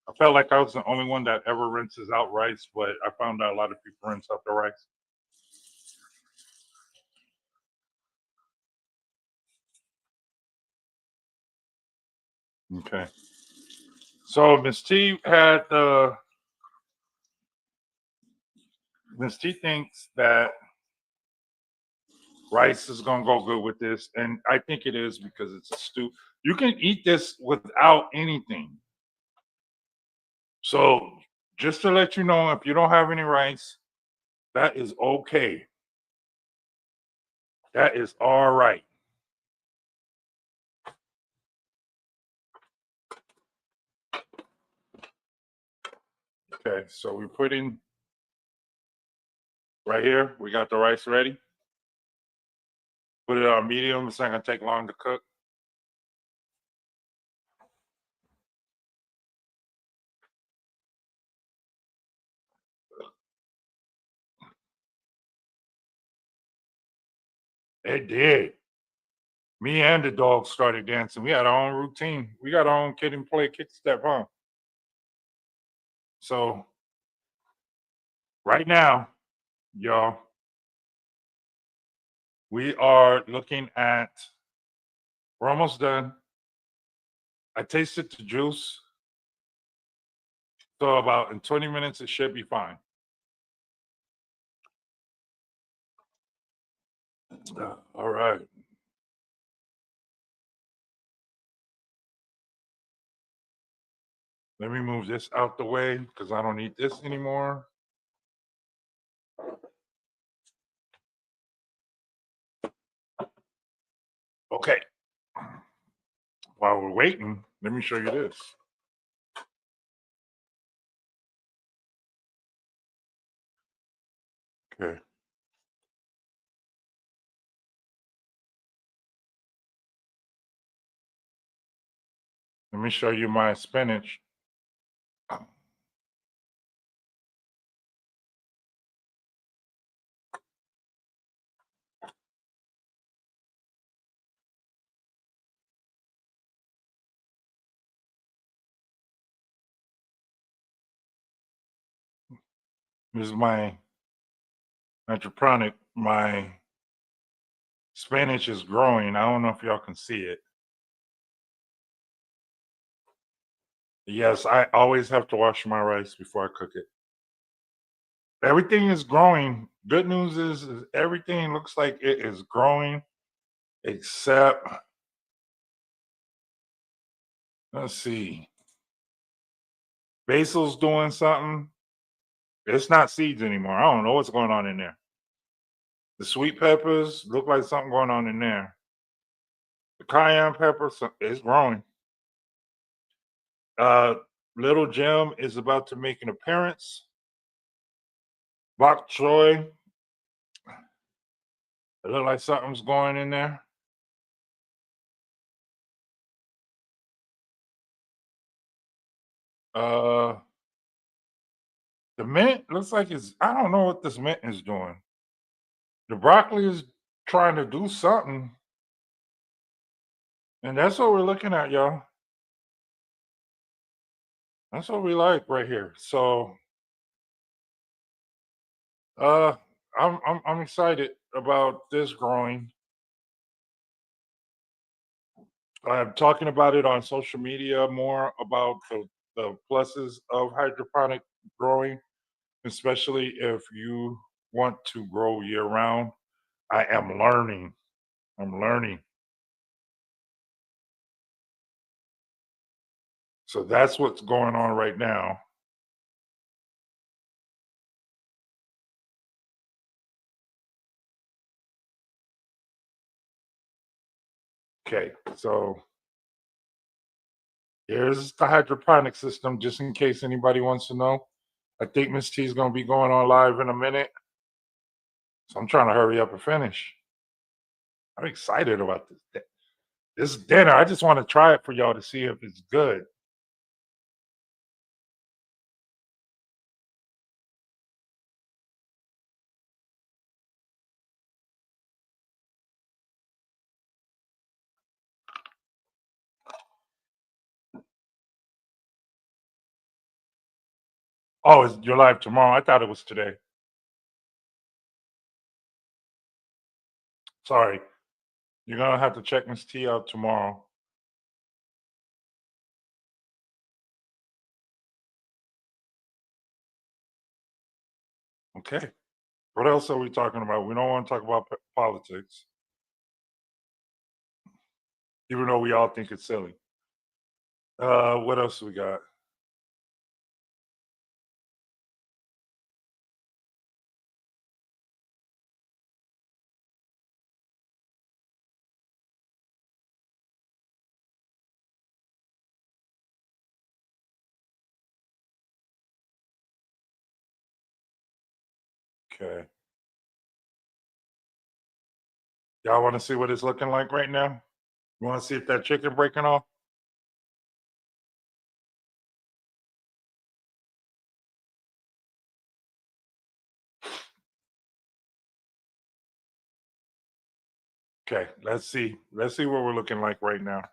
I felt like I was the only one that ever rinses out rice, but I found out a lot of people rinse out the rice. Okay. So Miss T thinks that rice is gonna go good with this, and I think it is because it's a stew. You can eat this without anything. So just to let you know, if you don't have any rice, that is okay. That is all right. Okay, so we put in right here. We got the rice ready. Put it on medium. It's not gonna take long to cook. It did. Me and the dog started dancing. We had our own routine. We got our own kid and play kick step, huh? So right now, y'all, we are looking at. We're almost done. I tasted the juice, so about in 20 minutes it should be fine. All right. Let me move this out the way because I don't need this anymore. Okay. While we're waiting, let me show you this. Okay. Let me show you my spinach. This is my hydroponic. My spinach is growing. I don't know if y'all can see it. Yes, I always have to wash my rice before I cook it. Everything is growing. Good news is everything looks like it is growing, except let's see. Basil's doing something. It's not seeds anymore. I don't know what's going on in there. The sweet peppers look like something going on in there. The cayenne pepper is growing. Uh, Little Jim is about to make an appearance. Bok choy. It look like something's going in there. Uh, the mint looks like it's. I don't know what this mint is doing. The broccoli is trying to do something, and that's what we're looking at, y'all. That's what we like right here. So, uh, I'm excited about this growing. I'm talking about it on social media more about the pluses of hydroponic growing, especially if you want to grow year round. I am learning. I'm learning. So that's what's going on right now. Okay, so here's the hydroponic system, just in case anybody wants to know. I think Miss T is going to be going on live in a minute. So I'm trying to hurry up and finish. I'm excited about this dinner. I just want to try it for y'all to see if it's good. Oh, it's you're live tomorrow. I thought it was today. Sorry. You're gonna have to check Miss T out tomorrow. Okay. What else are we talking about? We don't want to talk about politics, even though we all think it's silly. What else we got? Okay. Y'all want to see what it's looking like right now? You want to see if that chicken breaking off? Okay, let's see. Let's see what we're looking like right now.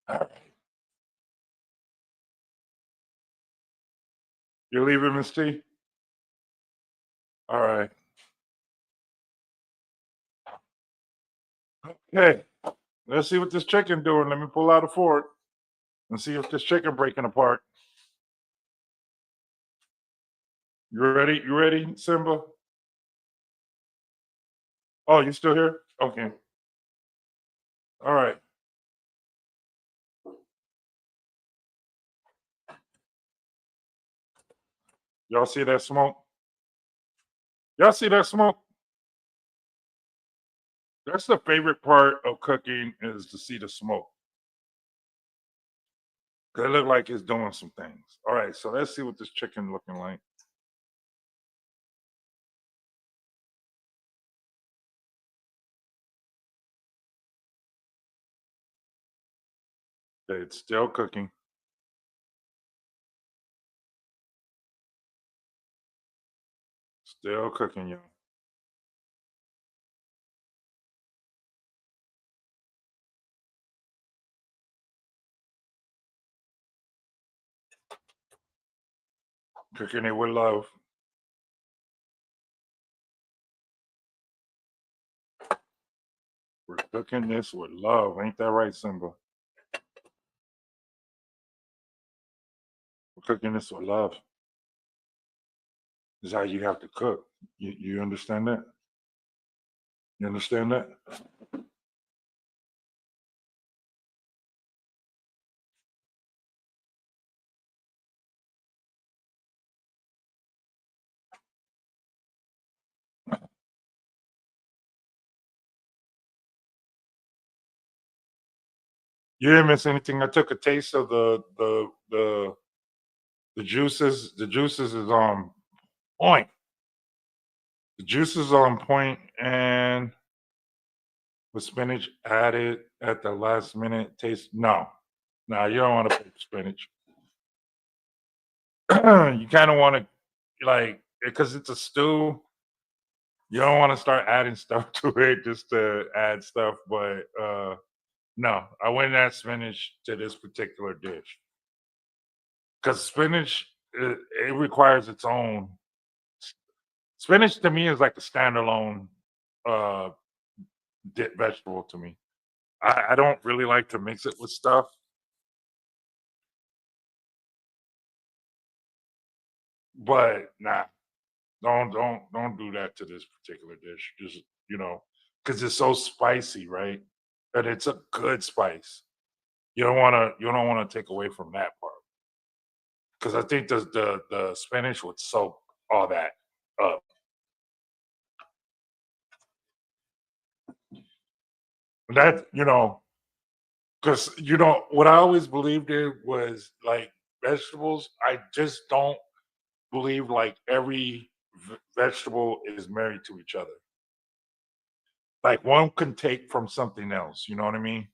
All right. You're leaving, Miss T? All right. Okay. Let's see what this chicken doing. Let me pull out a fork and see if this chicken breaking apart. You ready? You ready, Simba? Oh, you still here? Okay. All right. Y'all see that smoke? Y'all see that smoke? That's the favorite part of cooking is to see the smoke. 'Cause it look like it's doing some things. All right, so let's see what this chicken looking like. Okay, it's still cooking. Still cooking, y'all. Cooking it with love. We're cooking this with love. Ain't that right, Simba? We're cooking this with love. This is how you have to cook. You understand that? You understand that? You didn't miss anything. I took a taste of the juices. The juices is on point. The juices on point, and with spinach added at the last minute. Taste no, no, you don't want to put spinach. You kind of want to like because it's a stew. You don't want to start adding stuff to it just to add stuff, but no, I wouldn't add spinach to this particular dish because spinach it requires its own. Spinach to me is like a standalone uh vegetable to me. I don't really like to mix it with stuff, but nah, don't do that to this particular dish. Just because it's so spicy, right? And it's a good spice. You don't wanna take away from that part because I think the spinach would soak all that up. That because what I always believed in was like vegetables. I just don't believe like every vegetable is married to each other. Like one can take from something else. You know what I mean?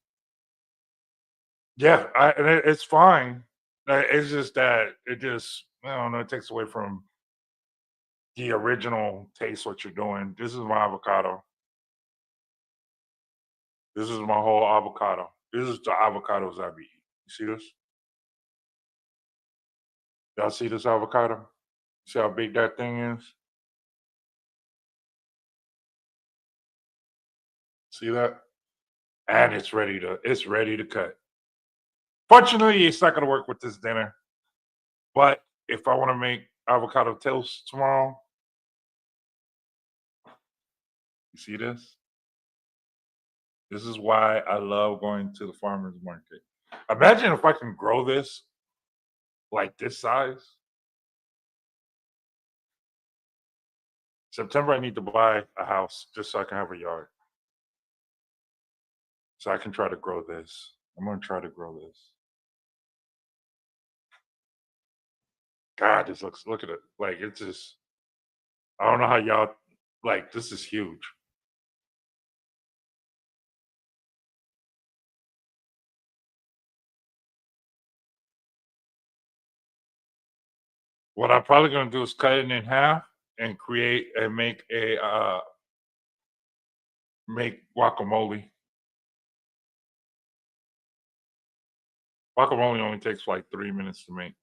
Yeah, and it's fine. It's just that it just I don't know. It takes away from the original taste. What you're doing. This is my avocado. This is my whole avocado. This is the avocados I be eating. You see this? Y'all see this avocado? See how big that thing is? See that? And it's ready to cut. Fortunately, it's not gonna work with this dinner. But if I want to make avocado toast tomorrow, you see this? This is why I love going to the farmer's market. Imagine if I can grow this like this size. September, I need to buy a house just so I can have a yard. So I can try to grow this. I'm gonna try to grow this. God, this looks look at it. Like it's just I don't know how y'all like this is huge. What I'm probably gonna do is cut it in half and create and make guacamole. Guacamole only takes like 3 minutes to make.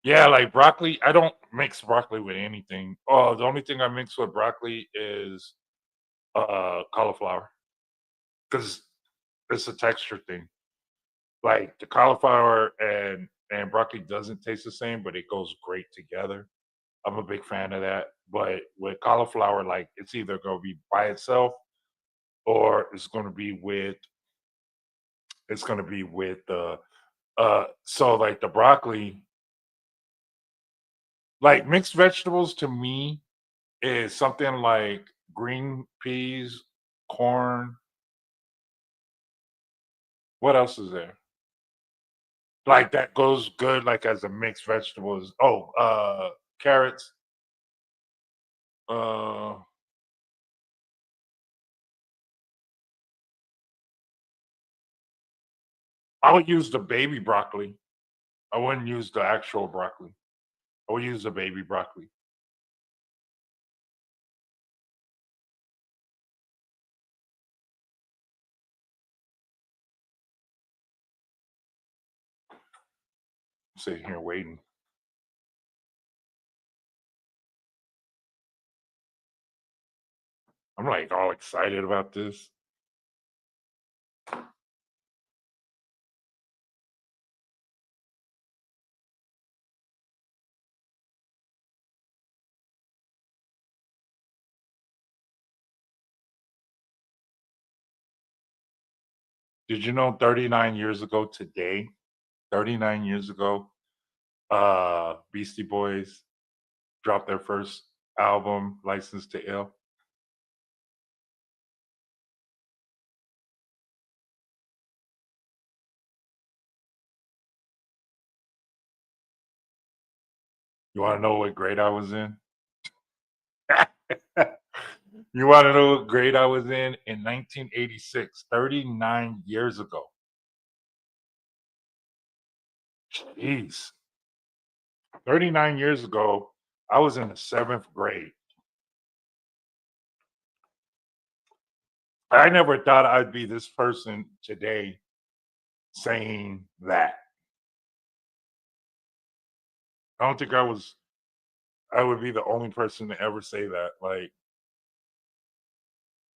Yeah, like broccoli, I don't mix broccoli with anything. Oh, the only thing I mix with broccoli is cauliflower because it's a texture thing. Like the cauliflower and broccoli doesn't taste the same, but it goes great together. I'm a big fan of that. But with cauliflower, like it's either gonna be by itself or it's gonna be with so like the broccoli, like mixed vegetables to me is something like green peas, corn. What else is there? Like that goes good like as a mixed vegetables. Oh, carrots. Uh, I would use the baby broccoli. I wouldn't use the actual broccoli. I would use the baby broccoli. Sitting here waiting. I'm like all excited about this. Did you know 39 years ago today, 39 years ago, Beastie Boys dropped their first album, License to Ill. You want to know what grade I was in? You want to know what grade I was in 1986, 39 years ago. Jeez. 39 years ago, I was in the 7th grade. I never thought I'd be this person today saying that. I don't think I would be the only person to ever say that. Like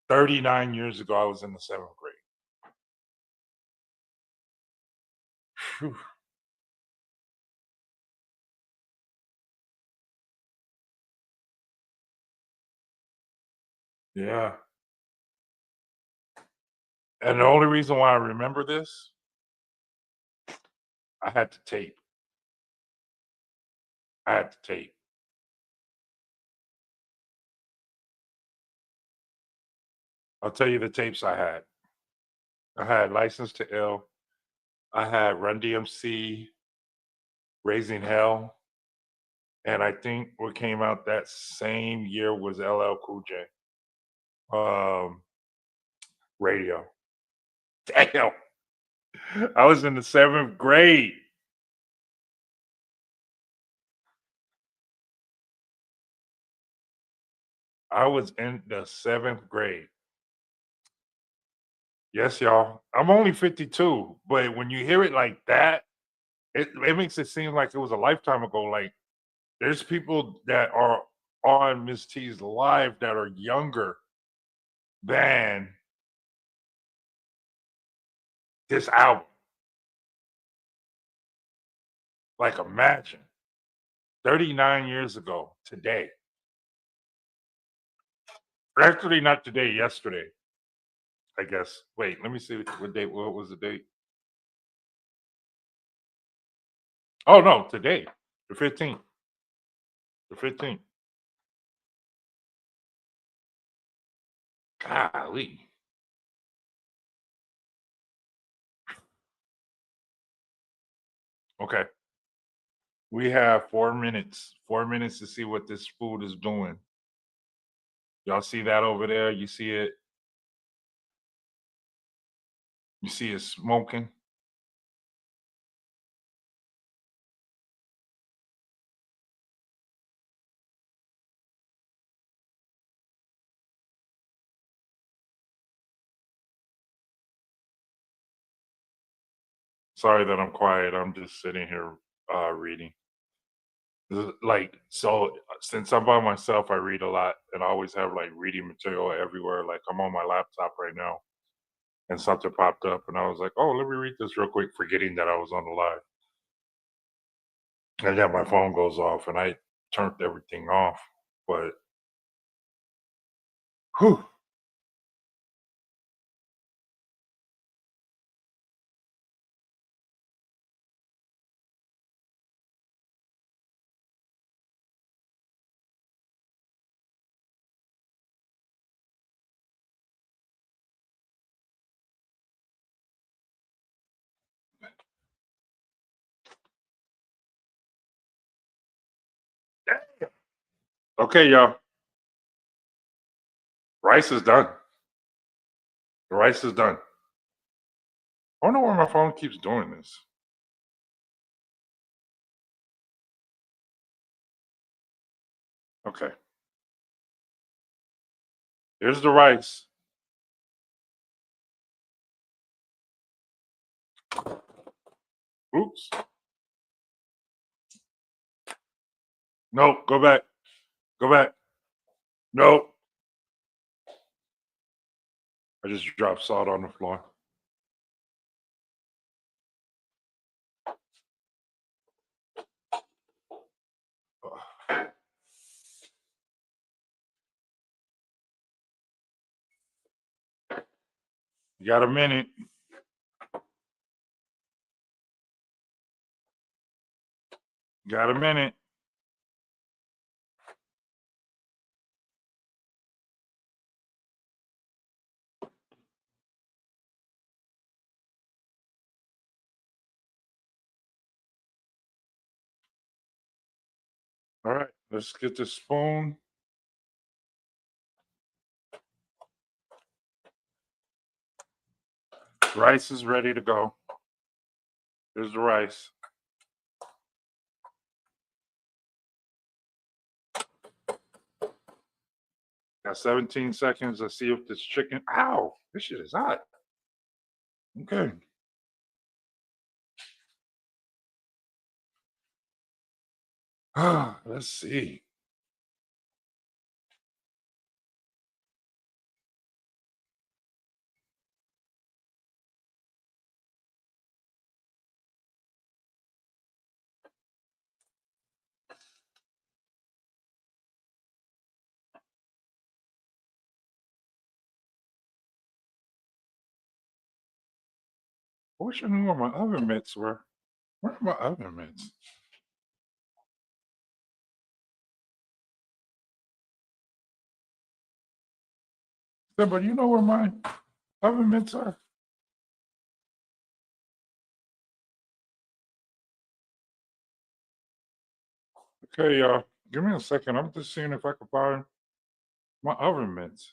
39 years ago, I was in the 7th grade. Phew. Yeah. And the only reason why I remember this, I had to tape. I had to tape. I'll tell you the tapes I had. I had License to Ill. I had Run DMC, Raising Hell, and I think what came out that same year was LL Cool J. Radio. Damn. I was in the 7th grade. I was in the 7th grade. Yes, y'all. I'm only 52, but when you hear it like that, it makes it seem like it was a lifetime ago. Like there's people that are on Miss T's live that are younger than this album. Like imagine 39 years ago today. Actually, not today, yesterday, I guess. Wait, let me see what date. What was the date? Oh no, today, the 15th. The 15th. Golly. Okay. We have 4 minutes. 4 minutes to see what this food is doing. Y'all see that over there? You see it? You see it smoking? Sorry that I'm quiet. I'm just sitting here reading. Like so, since I'm by myself, I read a lot, and I always have like reading material everywhere. Like I'm on my laptop right now, and something popped up, and I was like, "Oh, let me read this real quick," forgetting that I was on the live, and then my phone goes off, and I turned everything off. But whew, okay, y'all, rice is done. The rice is done. I don't know why my phone keeps doing this. Okay, here's the rice. Oops. No, go back. Go back. No. I just dropped salt on the floor. You got a minute. Got a minute. Let's get the spoon. Rice is ready to go. Here's the rice. Got 17 seconds. Let's see if this chicken. Ow! This shit is hot. Okay. Let's see. I wish I knew where my oven mitts were. Where are my oven mitts? Yeah, but you know where my oven mitts are? Okay, y'all. Give me a second. I'm just seeing if I can find my oven mitts.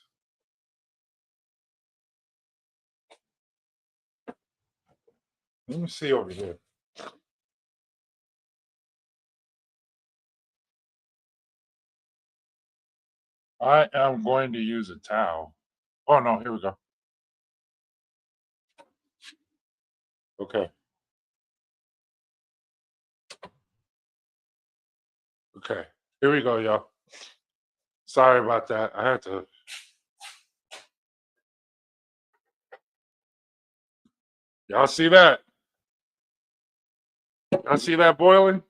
Let me see over here. I am going to use a towel. Oh no, here we go. Okay. Okay. Here we go, y'all. Sorry about that. I had to. Y'all see that? Y'all see that boiling?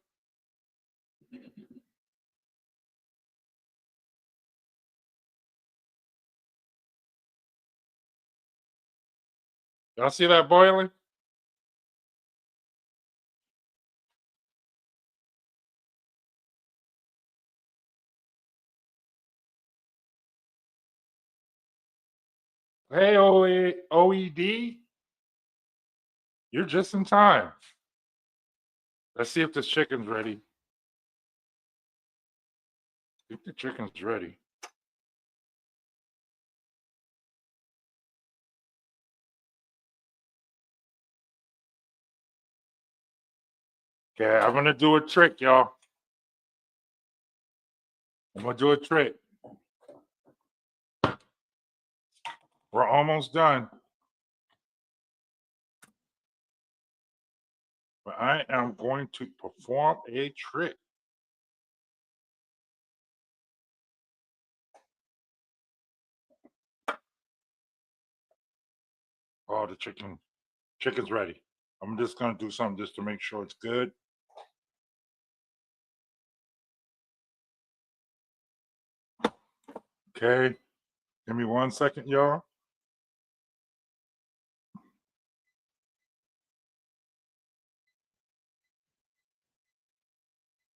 Y'all see that boiling? Hey, OED, you're just in time. Let's see if this chicken's ready. I think the chicken's ready. Okay, I'm gonna do a trick, y'all. I'm gonna do a trick. We're almost done. But I am going to perform a trick. Oh, the chicken's ready. I'm just gonna do something just to make sure it's good. Okay, give me 1 second, y'all.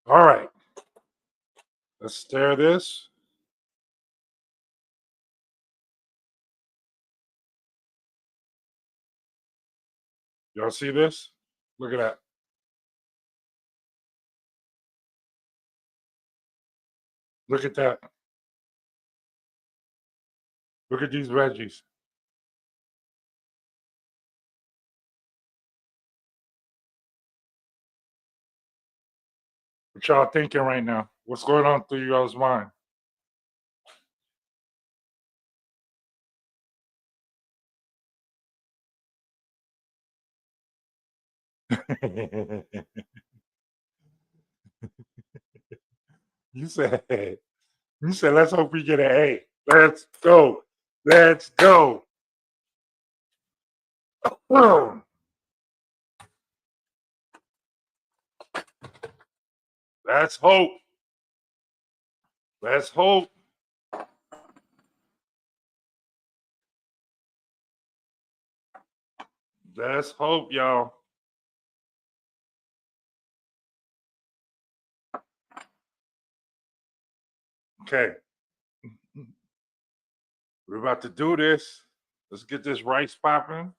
All right, let's stir this. Y'all see this? Look at that. Look at that. Look at these veggies. What y'all thinking right now? What's going on through y'all's mind? you said, you said, let's hope we get an A. Let's go. Let's go. Boom. Let's hope. Let's hope. Let's hope, y'all. Okay. We're about to do this. Let's get this rice popping.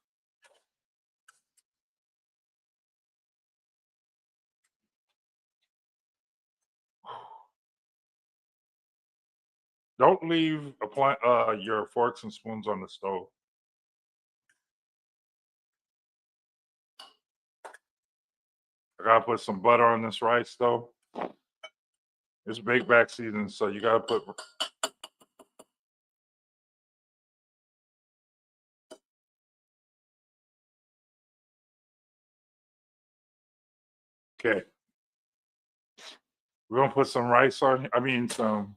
Don't leave your forks and spoons on the stove. I gotta put some butter on this rice though. It's baked back season, so you gotta put. Okay, we're gonna put some rice on. I mean, some.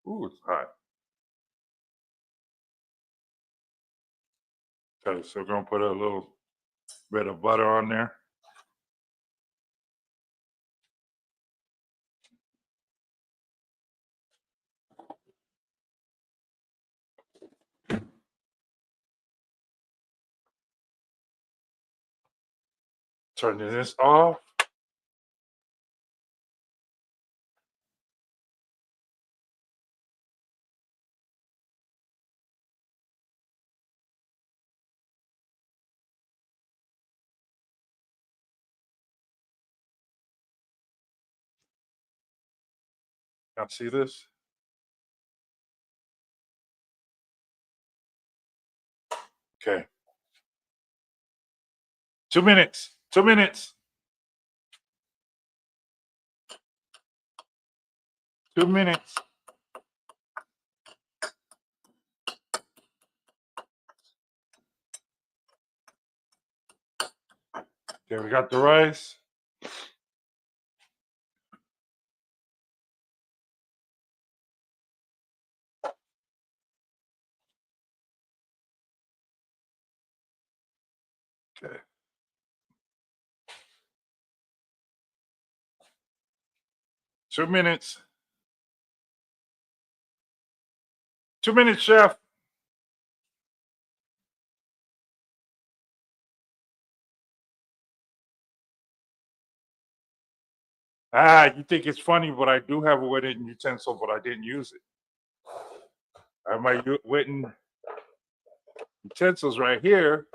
Ooh, it's hot. Okay, so we're gonna put a little bit of butter on there. Turning this off. Y'all see this? Okay. 2 minutes. 2 minutes. 2 minutes. Okay, we got the rice. Okay. 2 minutes. 2 minutes, chef. You think it's funny, but I do have a wooden utensil, but I didn't use it. I have my wooden utensils right here.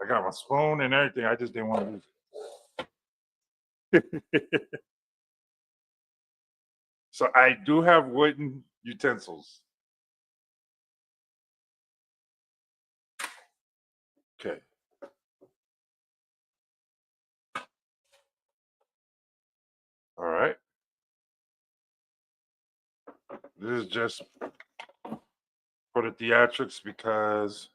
I got my spoon and everything. I just didn't want to use it. So I do have wooden utensils. Okay. All right. This is just for the theatrics because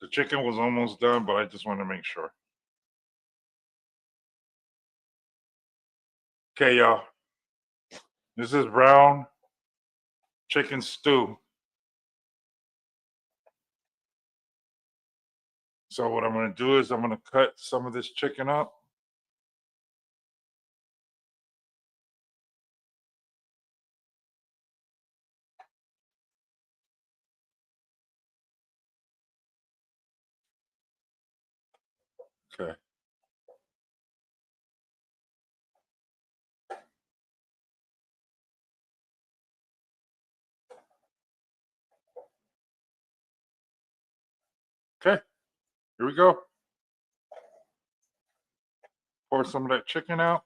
the chicken was almost done, but I just want to make sure. Okay, y'all. This is brown chicken stew. So what I'm going to do is I'm going to cut some of this chicken up. Okay. Okay. Here we go. Pour some of that chicken out.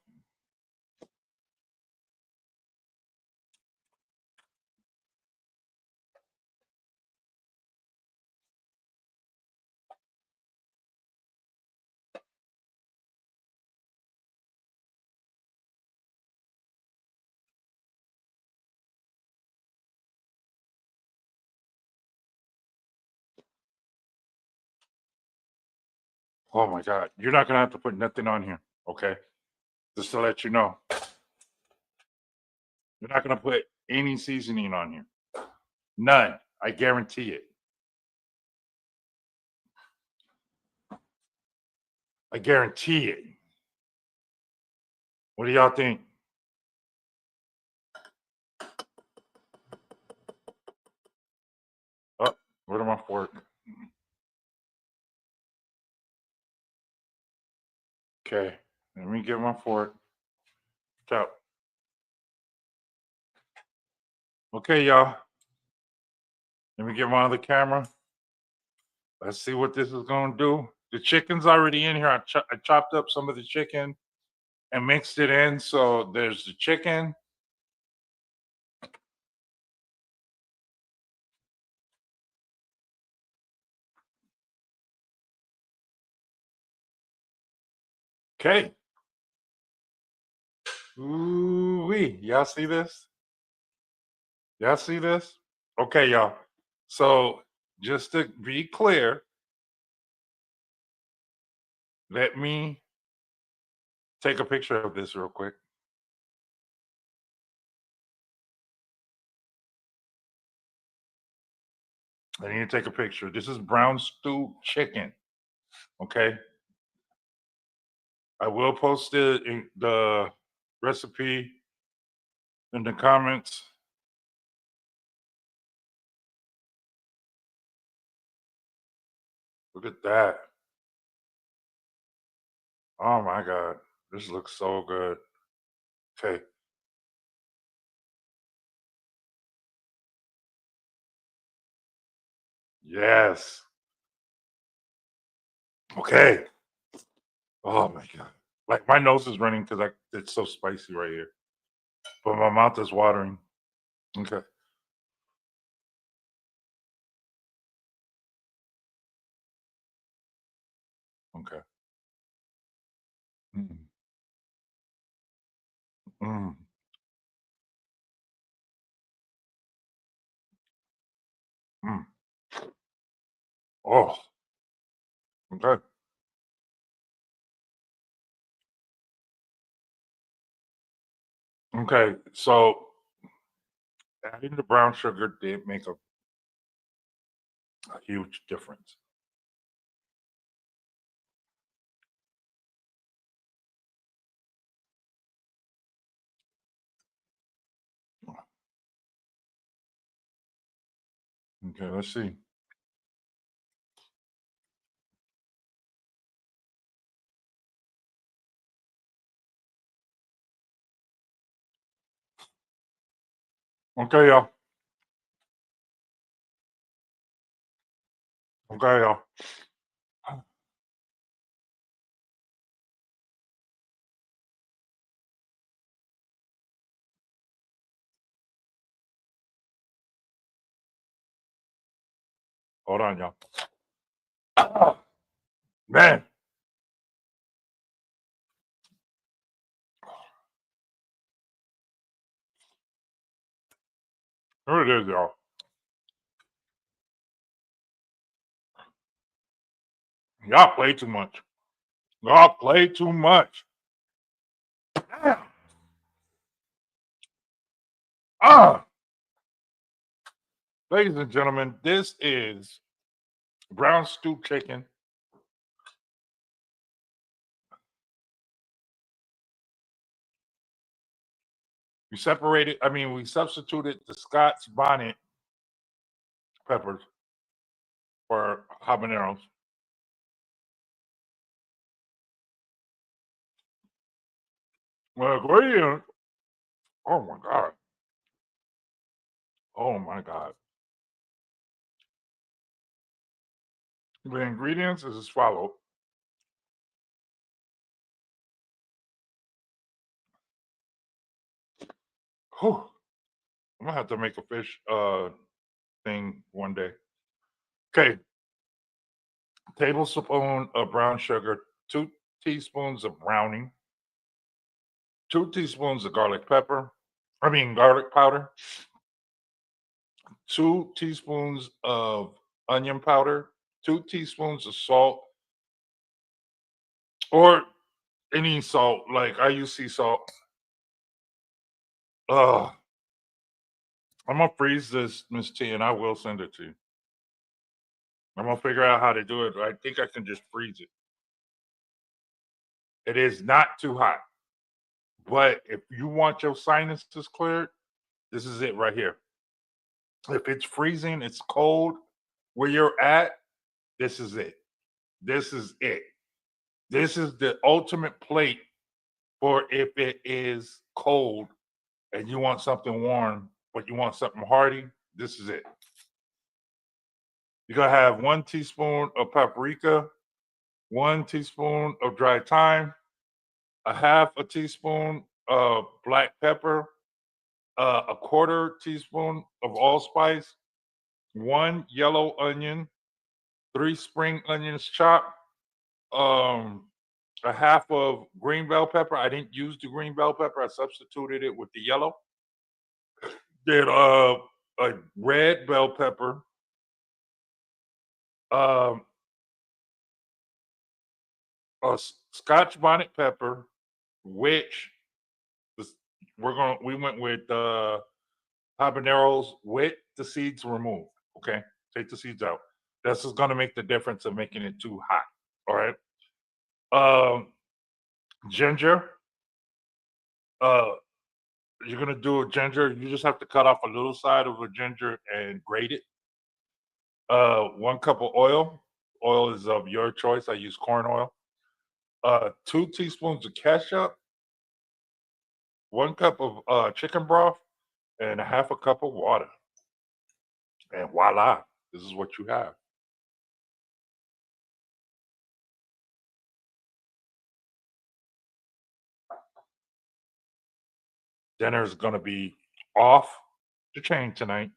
Oh my God. You're not going to have to put nothing on here. Okay. Just to let you know. You're not going to put any seasoning on here. None. I guarantee it. I guarantee it. What do y'all think? Oh, where's my fork? Okay. Let me get my fork. Chop. Okay, y'all. Let me get my other camera. Let's see what this is going to do. The chicken's already in here. I chopped up some of the chicken and mixed it in. So there's the chicken. Okay. Ooh-wee. Y'all see this? Y'all see this? Okay, y'all. So just to be clear, let me take a picture of this real quick. I need to take a picture. This is brown stew chicken. Okay. I will post the recipe in the comments. Look at that. Oh my God. This looks so good. Okay. Yes. Okay. Oh my God. Like my nose is running because it's so spicy right here. But my mouth is watering. Okay. Okay. Mm, mm, mm. Oh, okay. Okay. So adding the brown sugar did make a huge difference. Okay, let's see. Okay, y'all. Okay, y'all. Hold on, y'all. Ah, man, here it is, y'all. Y'all play too much. Y'all play too much. Damn. Ah, ladies and gentlemen, this is brown stew chicken. We substituted the Scott's bonnet peppers for habaneros. Well, ingredient. Oh my God. Oh my God. The ingredients is as follows. Whew. I'm gonna have to make a fish thing one day. Okay, tablespoon of brown sugar, 2 teaspoons of browning, 2 teaspoons of garlic powder, 2 teaspoons of onion powder, 2 teaspoons of salt, or any salt. Like I use sea salt. I'm gonna freeze this, Miss T, and I will send it to you. I'm gonna figure out how to do it. I think I can just freeze it. It is not too hot, but if you want your sinuses cleared, this is it right here. If it's freezing, it's cold where you're at, this is it. This is it. This is the ultimate plate for if it is cold and you want something warm. but you want something hearty, this is it. You're gonna have 1 teaspoon of paprika, 1 teaspoon of dry thyme, a half a teaspoon of black pepper, a quarter teaspoon of allspice, 1 yellow onion, 3 spring onions chopped, um, a half of green bell pepper. I didn't use the green bell pepper. I substituted it with the yellow. Then a red bell pepper, um, Scotch bonnet pepper, which was, we went with habaneros with the seeds removed. Okay, take the seeds out. This is gonna make the difference of making it too hot. All right. Um, ginger. Uh, you're gonna do a ginger. You just have to cut off a little side of a ginger and grate it. 1 cup of oil. Oil is of your choice. I use corn oil. 2 teaspoons of ketchup. 1 cup of chicken broth, and a half a cup of water. And voila, this is what you have. Dinner is gonna be off the chain tonight.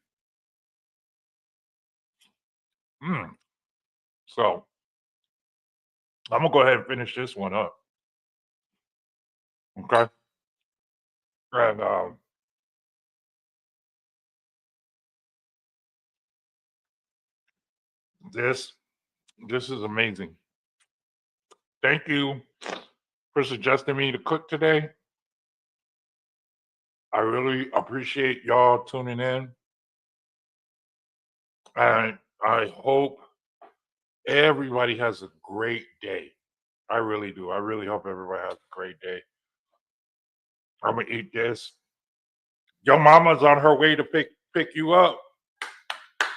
Mm. So I'm gonna go ahead and finish this one up. Okay. And this this is amazing. Thank you for suggesting me to cook today. I really appreciate y'all tuning in. And I hope everybody has a great day. I really do. I really hope everybody has a great day. I'm gonna eat this. Your mama's on her way to pick you up.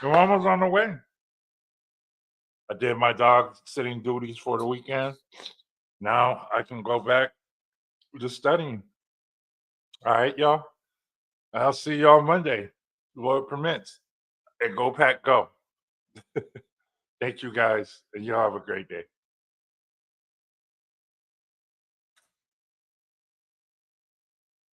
Your mama's on the way. I did my dog sitting duties for the weekend. Now I can go back to studying. All right, y'all. I'll see y'all Monday, Lord permits. And go pack go. Thank you guys, and y'all have a great day.